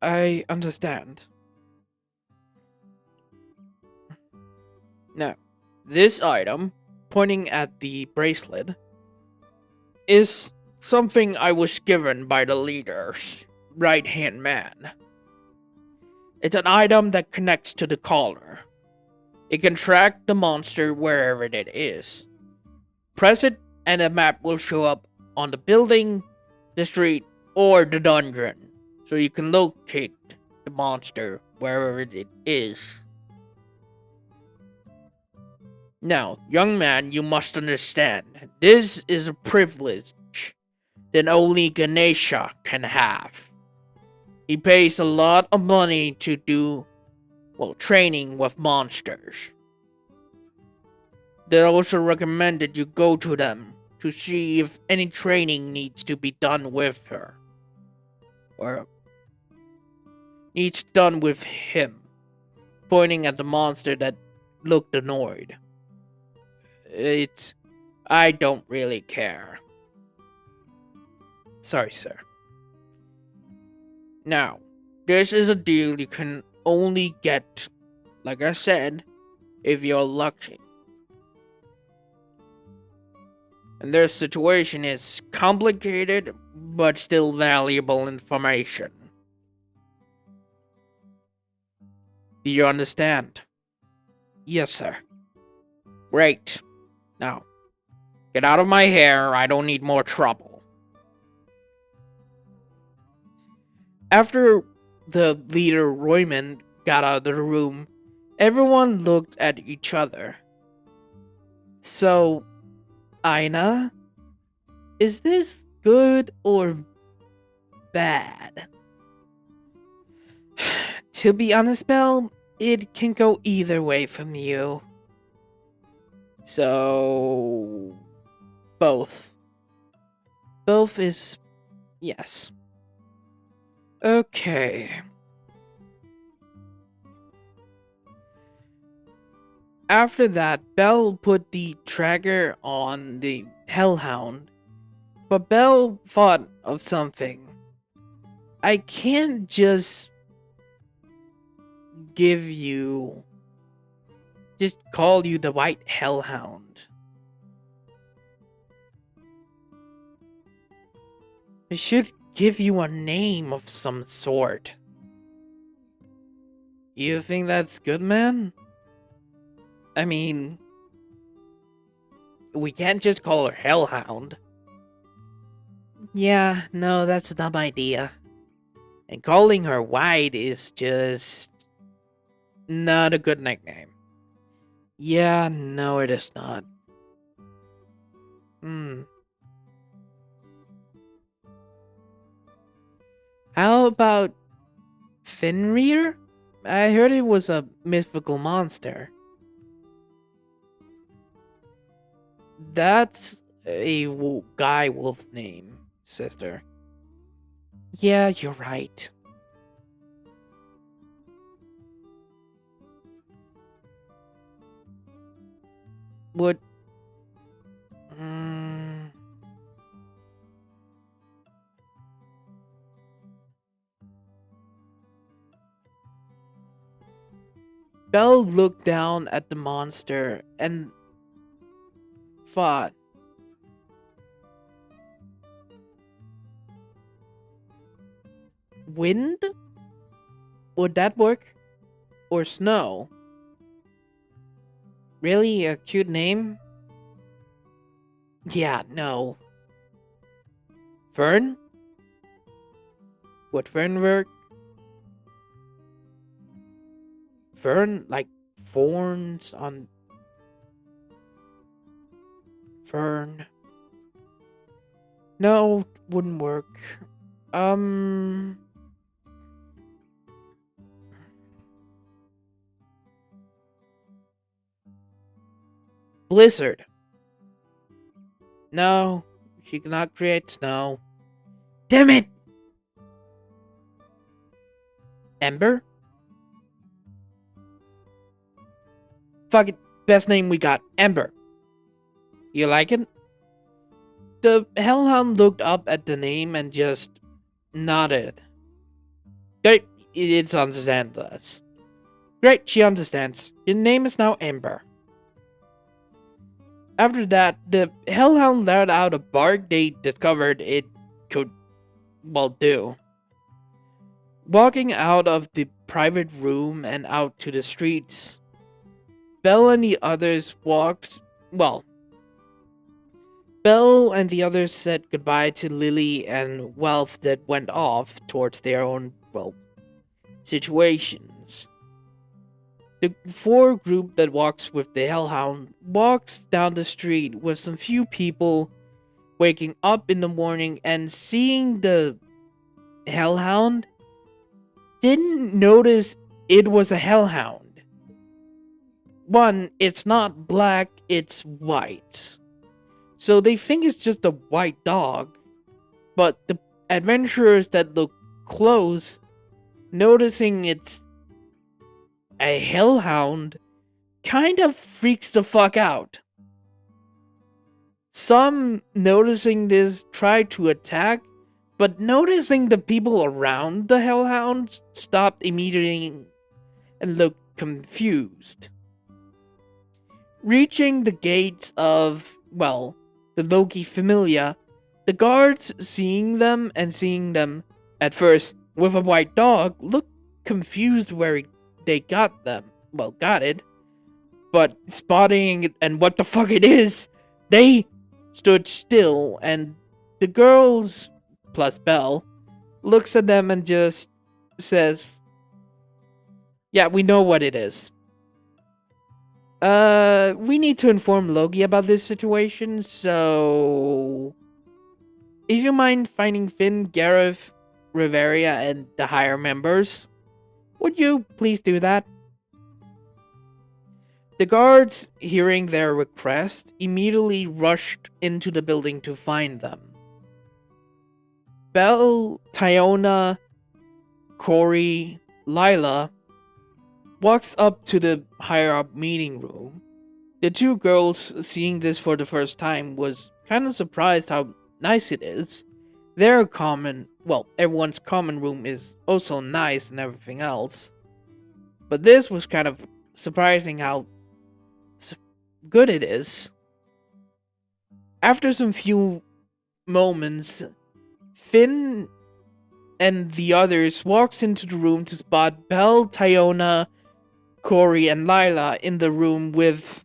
I understand. Now, this item, pointing at the bracelet, is something I was given by the leader's right-hand man. It's an item that connects to the collar. It can track the monster wherever it is. Press it and a map will show up on the building, the street, or the dungeon, so you can locate the monster wherever it is. Now, young man, you must understand, this is a privilege that only Ganesha can have. He pays a lot of money to do, training with monsters. They also recommended you go to them to see if any training needs to be done with her. Or needs done with him, pointing at the monster that looked annoyed. I don't really care. Sorry, sir. Now, this is a deal you can only get, like I said, if you're lucky. And their situation is complicated, but still valuable information. Do you understand? Yes, sir. Great. Now, get out of my hair, I don't need more trouble. After the leader Royman got out of the room, everyone looked at each other. So, Aina, is this good or bad? To be honest, Belle, it can go either way from you. So, both. Both is, yes. Okay. After that, Belle put the tracker on the Hellhound, but Belle thought of something. I can't just call you the White Hellhound. I should give you a name of some sort. You think that's good, man? I mean, we can't just call her Hellhound. Yeah, no, that's a dumb idea. And calling her White is just not a good nickname. Yeah, no, it is not. Hmm. How about Fenrir? I heard it was a mythical monster. That's a guy wolf's name, sister. Yeah, you're right. What? Mm, Belle looked down at the monster and thought, wind? Would that work? Or snow? Really? A cute name? Yeah, no. Fern? Would Fern work? Fern? Like thorns on Fern? No, wouldn't work. Um. Blizzard. No, she cannot create snow. Damn it! Ember? Fuck it. Best name we got. Ember. You like it? The Hellhound looked up at the name and just nodded. Great, it's understands us. Great, she understands. Your name is now Ember. After that, the Hellhound let out a bark they discovered it could, well, do. Walking out of the private room and out to the streets, Belle and the others said goodbye to Lily and Welf that went off towards their own, situations. The four group that walks with the Hellhound walks down the street with some few people waking up in the morning and seeing the Hellhound didn't notice it was a Hellhound. One, it's not black, it's white. So they think it's just a white dog. But the adventurers that look close, noticing it's a Hellhound, kind of freaks the fuck out. Some, noticing this, try to attack, but noticing the people around the Hellhound stopped immediately and looked confused. Reaching the gates of, the Loki Familia, the guards seeing them at first with a white dog looked confused where they got it, but spotting it and what the fuck it is, they stood still, and the girls, plus Belle, looks at them and just says, yeah, we know what it is. We need to inform Loki about this situation, so if you mind finding Finn, Gareth, Riveria, and the higher members, would you please do that? The guards, hearing their request, immediately rushed into the building to find them. Belle, Tyona, Corey, Lila walks up to the higher up meeting room. The two girls, seeing this for the first time, was kind of surprised how nice it is. Everyone's common room is also nice and everything else. But this was kind of surprising how good it is. After some few moments, Finn and the others walks into the room to spot Belle, Tyona, Corey, and Lila in the room with...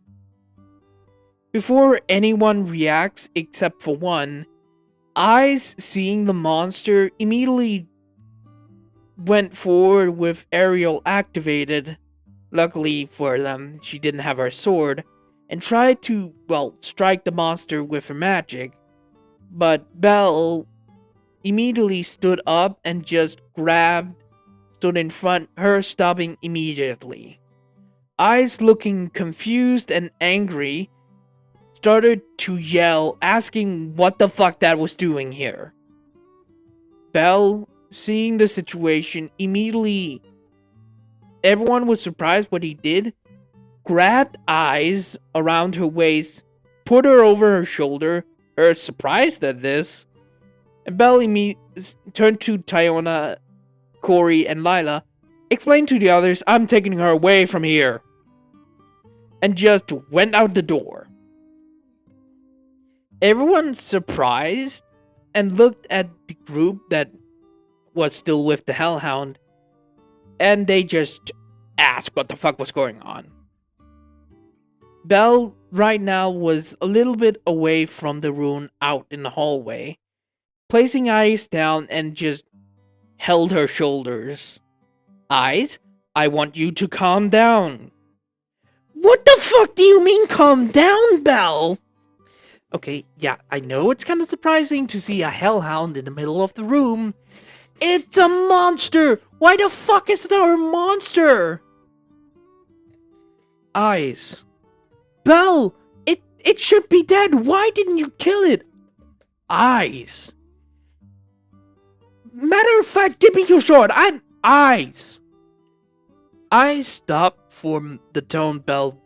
Before anyone reacts except for one, Eyes, seeing the monster, immediately went forward with Ariel activated. Luckily for them, she didn't have her sword, and tried to, well, strike the monster with her magic. But Belle immediately stood up and just stood in front, her stopping immediately. Eyes, looking confused and angry, started to yell, asking what the fuck that was doing here. Belle, seeing the situation, immediately, everyone was surprised what he did, grabbed Eyes around her waist, put her over her shoulder, her surprised at this, and Belle turned to Tyona, Corey, and Lila, explained to the others, I'm taking her away from here, and just went out the door. Everyone's surprised and looked at the group that was still with the Hellhound, and they just asked what the fuck was going on. Belle right now was a little bit away from the rune out in the hallway, placing Eyes down and just held her shoulders. Eyes, I want you to calm down. What the fuck do you mean calm down, Belle? Okay, yeah, I know it's kind of surprising to see a Hellhound in the middle of the room. It's a monster! Why the fuck is there a monster? Eyes. Belle! It should be dead! Why didn't you kill it? Eyes. Matter of fact, give me your sword! I'm Eyes! Eyes stopped for the tone Belle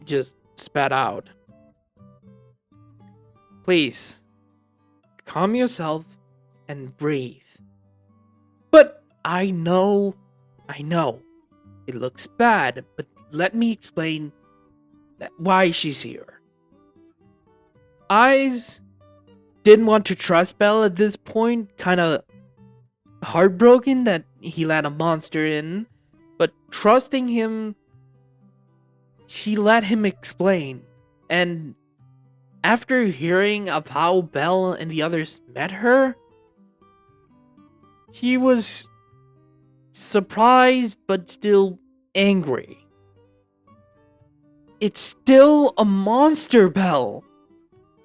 just spat out. Please, calm yourself and breathe. But I know, it looks bad, but let me explain why she's here. Eyes didn't want to trust Belle at this point, kinda heartbroken that he let a monster in, but trusting him, she let him explain, and after hearing of how Belle and the others met her, he was surprised but still angry. It's still a monster, Belle.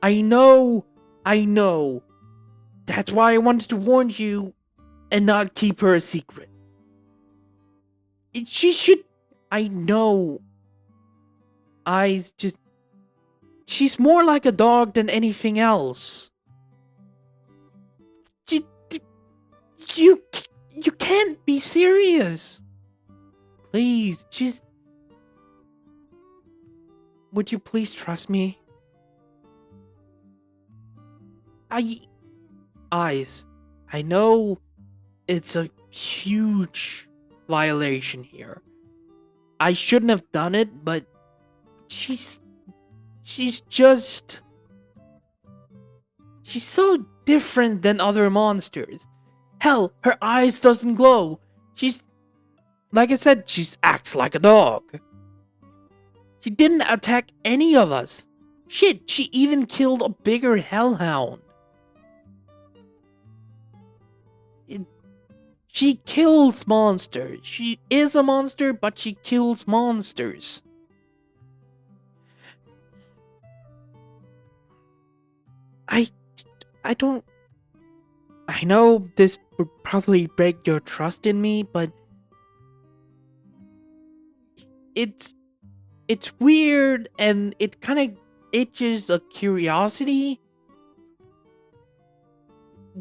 I know. That's why I wanted to warn you and not keep her a secret. She should... I know. She's more like a dog than anything else. You can't be serious. Please, just... Would you please trust me? Eyes, I know it's a huge violation here. I shouldn't have done it, but she's so different than other monsters. Hell, her eyes doesn't glow. Like I said, she acts like a dog. She didn't attack any of us. Shit, she even killed a bigger hellhound. She kills monsters. She is a monster, but she kills monsters. I don't... I know this would probably break your trust in me, but... It's weird, and it kind of itches a curiosity.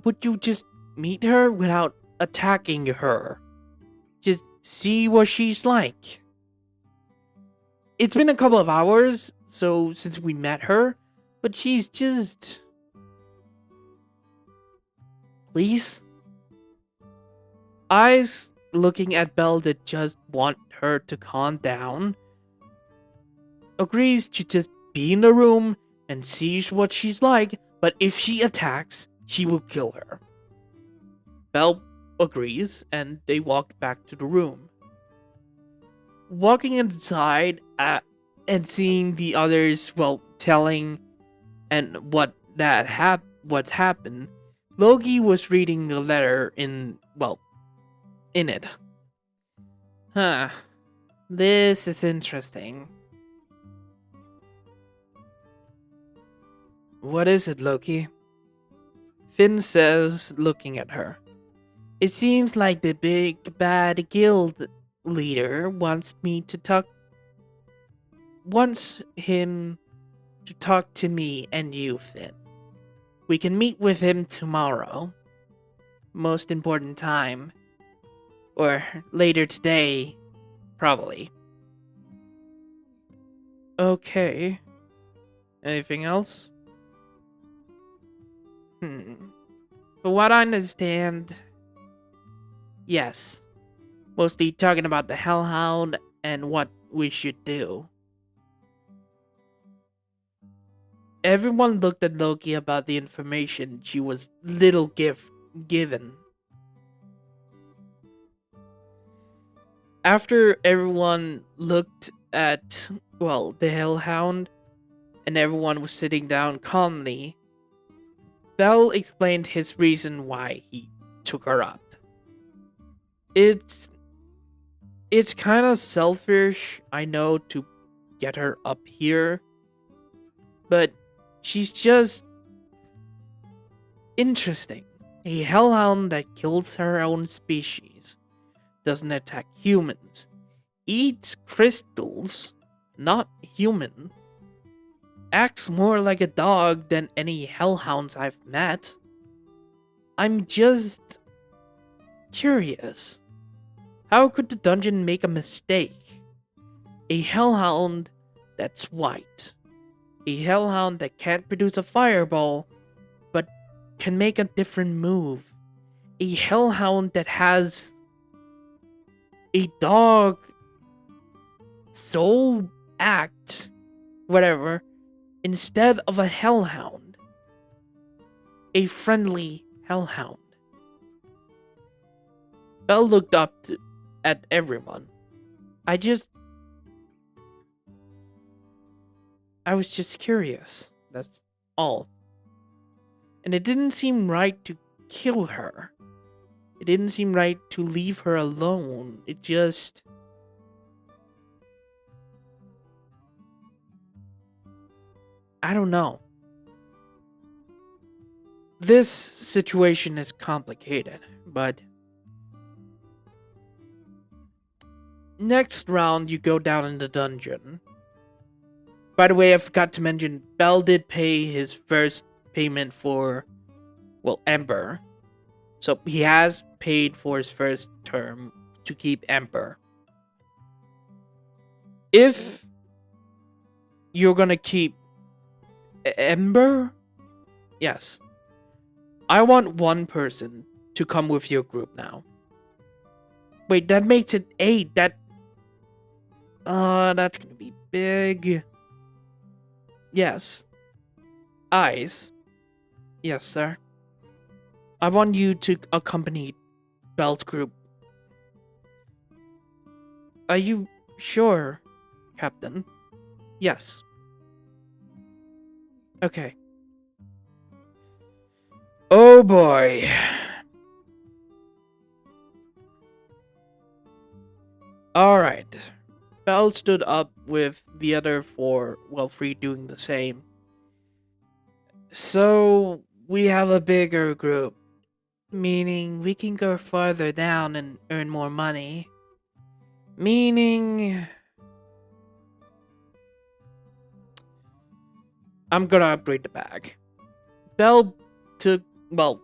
Would you just meet her without attacking her? Just see what she's like. It's been a couple of hours since we met her, but she's just... Please? Eyes looking at Belle that just want her to calm down. Agrees to just be in the room and sees what she's like, but if she attacks, she will kill her. Belle agrees, and they walked back to the room. Walking inside and seeing the others, well, telling and what's happened, Loki was reading the letter in it. Huh. This is interesting. What is it, Loki? Finn says, looking at her. It seems like the big bad guild leader wants him to talk to me and you, Finn. We can meet with him tomorrow. Most important time. Or later today, probably. Okay. Anything else? From what I understand, yes. Mostly talking about the Hellhound and what we should do. Everyone looked at Loki about the information she was given. After everyone looked at, the Hellhound, and everyone was sitting down calmly, Bell explained his reason why he took her up. It's kind of selfish, I know, to get her up here, but she's just interesting. A hellhound that kills her own species, doesn't attack humans, eats crystals, not human, acts more like a dog than any hellhounds I've met. I'm just curious. How could the dungeon make a mistake? A hellhound that's white. A hellhound that can't produce a fireball, but can make a different move. A hellhound that has a dog soul act, whatever, instead of a hellhound. A friendly hellhound. Belle looked up at everyone. I was just curious. That's all. And it didn't seem right to kill her. It didn't seem right to leave her alone. It just... I don't know. This situation is complicated, but... Next round, you go down in the dungeon. By the way, I forgot to mention, Bell did pay his first payment for, Ember. So he has paid for his first term to keep Ember. If you're gonna keep Ember, yes. I want one person to come with your group now. Wait, that makes it 8. That's gonna be big. Yes. Eyes. Yes, sir. I want you to accompany Bell's group. Are you sure, Captain? Yes. Okay. Oh boy. Alright. Bell stood up with the other 3 doing the same. So, we have a bigger group. Meaning we can go farther down and earn more money. Meaning... I'm gonna upgrade the bag. Bell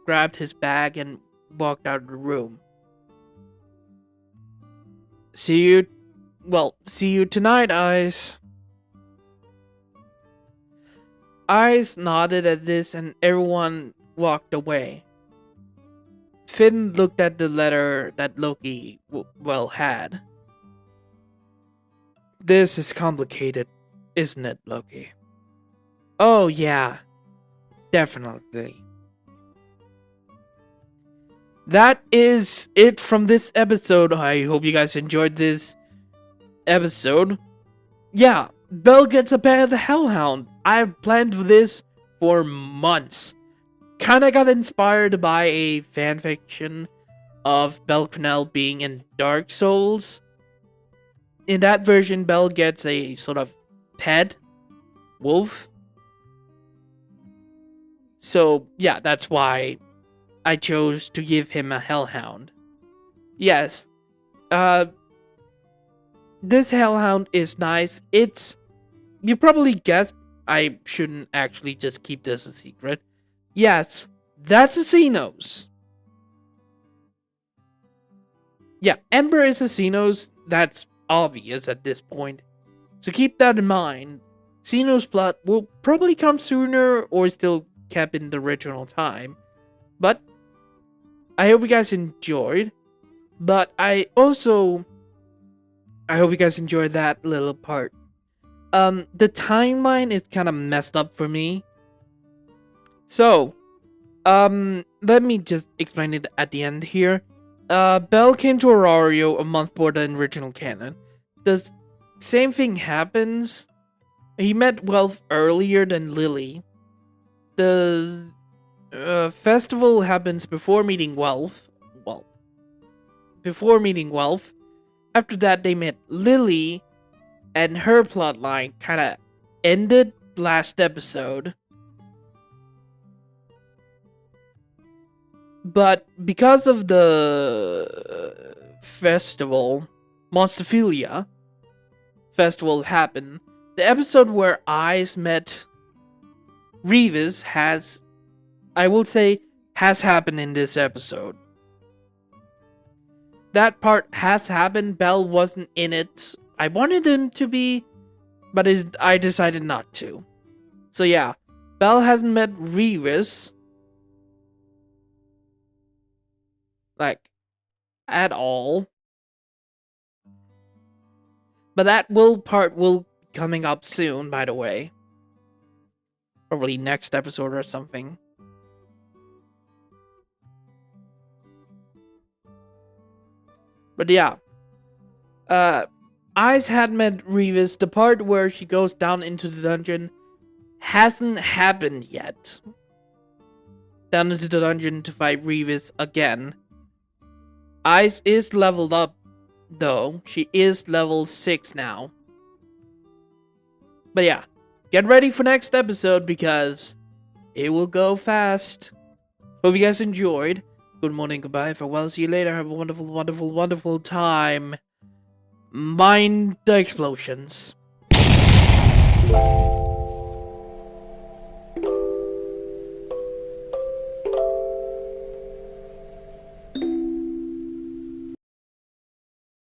grabbed his bag and walked out of the room. See you tonight, Eyes. Eyes nodded at this and everyone walked away. Finn looked at the letter that Loki, had. This is complicated, isn't it, Loki? Oh, yeah. Definitely. That is it from this episode. I hope you guys enjoyed this episode, yeah, Belle gets a pet of the Hellhound. I've planned for this for months. Kinda got inspired by a fanfiction of Belle Cranel being in Dark Souls. In that version, Belle gets a sort of pet wolf. So, yeah, that's why I chose to give him a Hellhound. Yes, this Hellhound is nice. You probably guessed, I shouldn't actually just keep this a secret. Yes, that's a Xenos. Yeah, Ember is a Xenos, that's obvious at this point. So keep that in mind. Xenos plot will probably come sooner or still kept in the original time. But I hope you guys enjoyed. But I hope you guys enjoyed that little part. The timeline is kind of messed up for me. So, let me just explain it at the end here. Belle came to Aurario a month before the original canon. The same thing happens. He met Welf earlier than Lily. The festival happens before meeting Welf. Well, before meeting Welf. After that, they met Lily, and her plotline kind of ended last episode. But because of the festival, Monstophilia festival happened, the episode where Eyes met Revis has happened in this episode. That part has happened. Belle wasn't in it. I wanted him to be, but I decided not to. So yeah, Belle hasn't met Revis. Like, at all. But that part will coming up soon, by the way. Probably next episode or something. But yeah. Eyes had met Revis. The part where she goes down into the dungeon hasn't happened yet. Down into the dungeon to fight Revis again. Eyes is leveled up, though. She is level 6 now. But yeah, get ready for next episode because it will go fast. Hope you guys enjoyed. Good morning, goodbye, farewell, see you later. Have a wonderful, wonderful, wonderful time. Mind the explosions.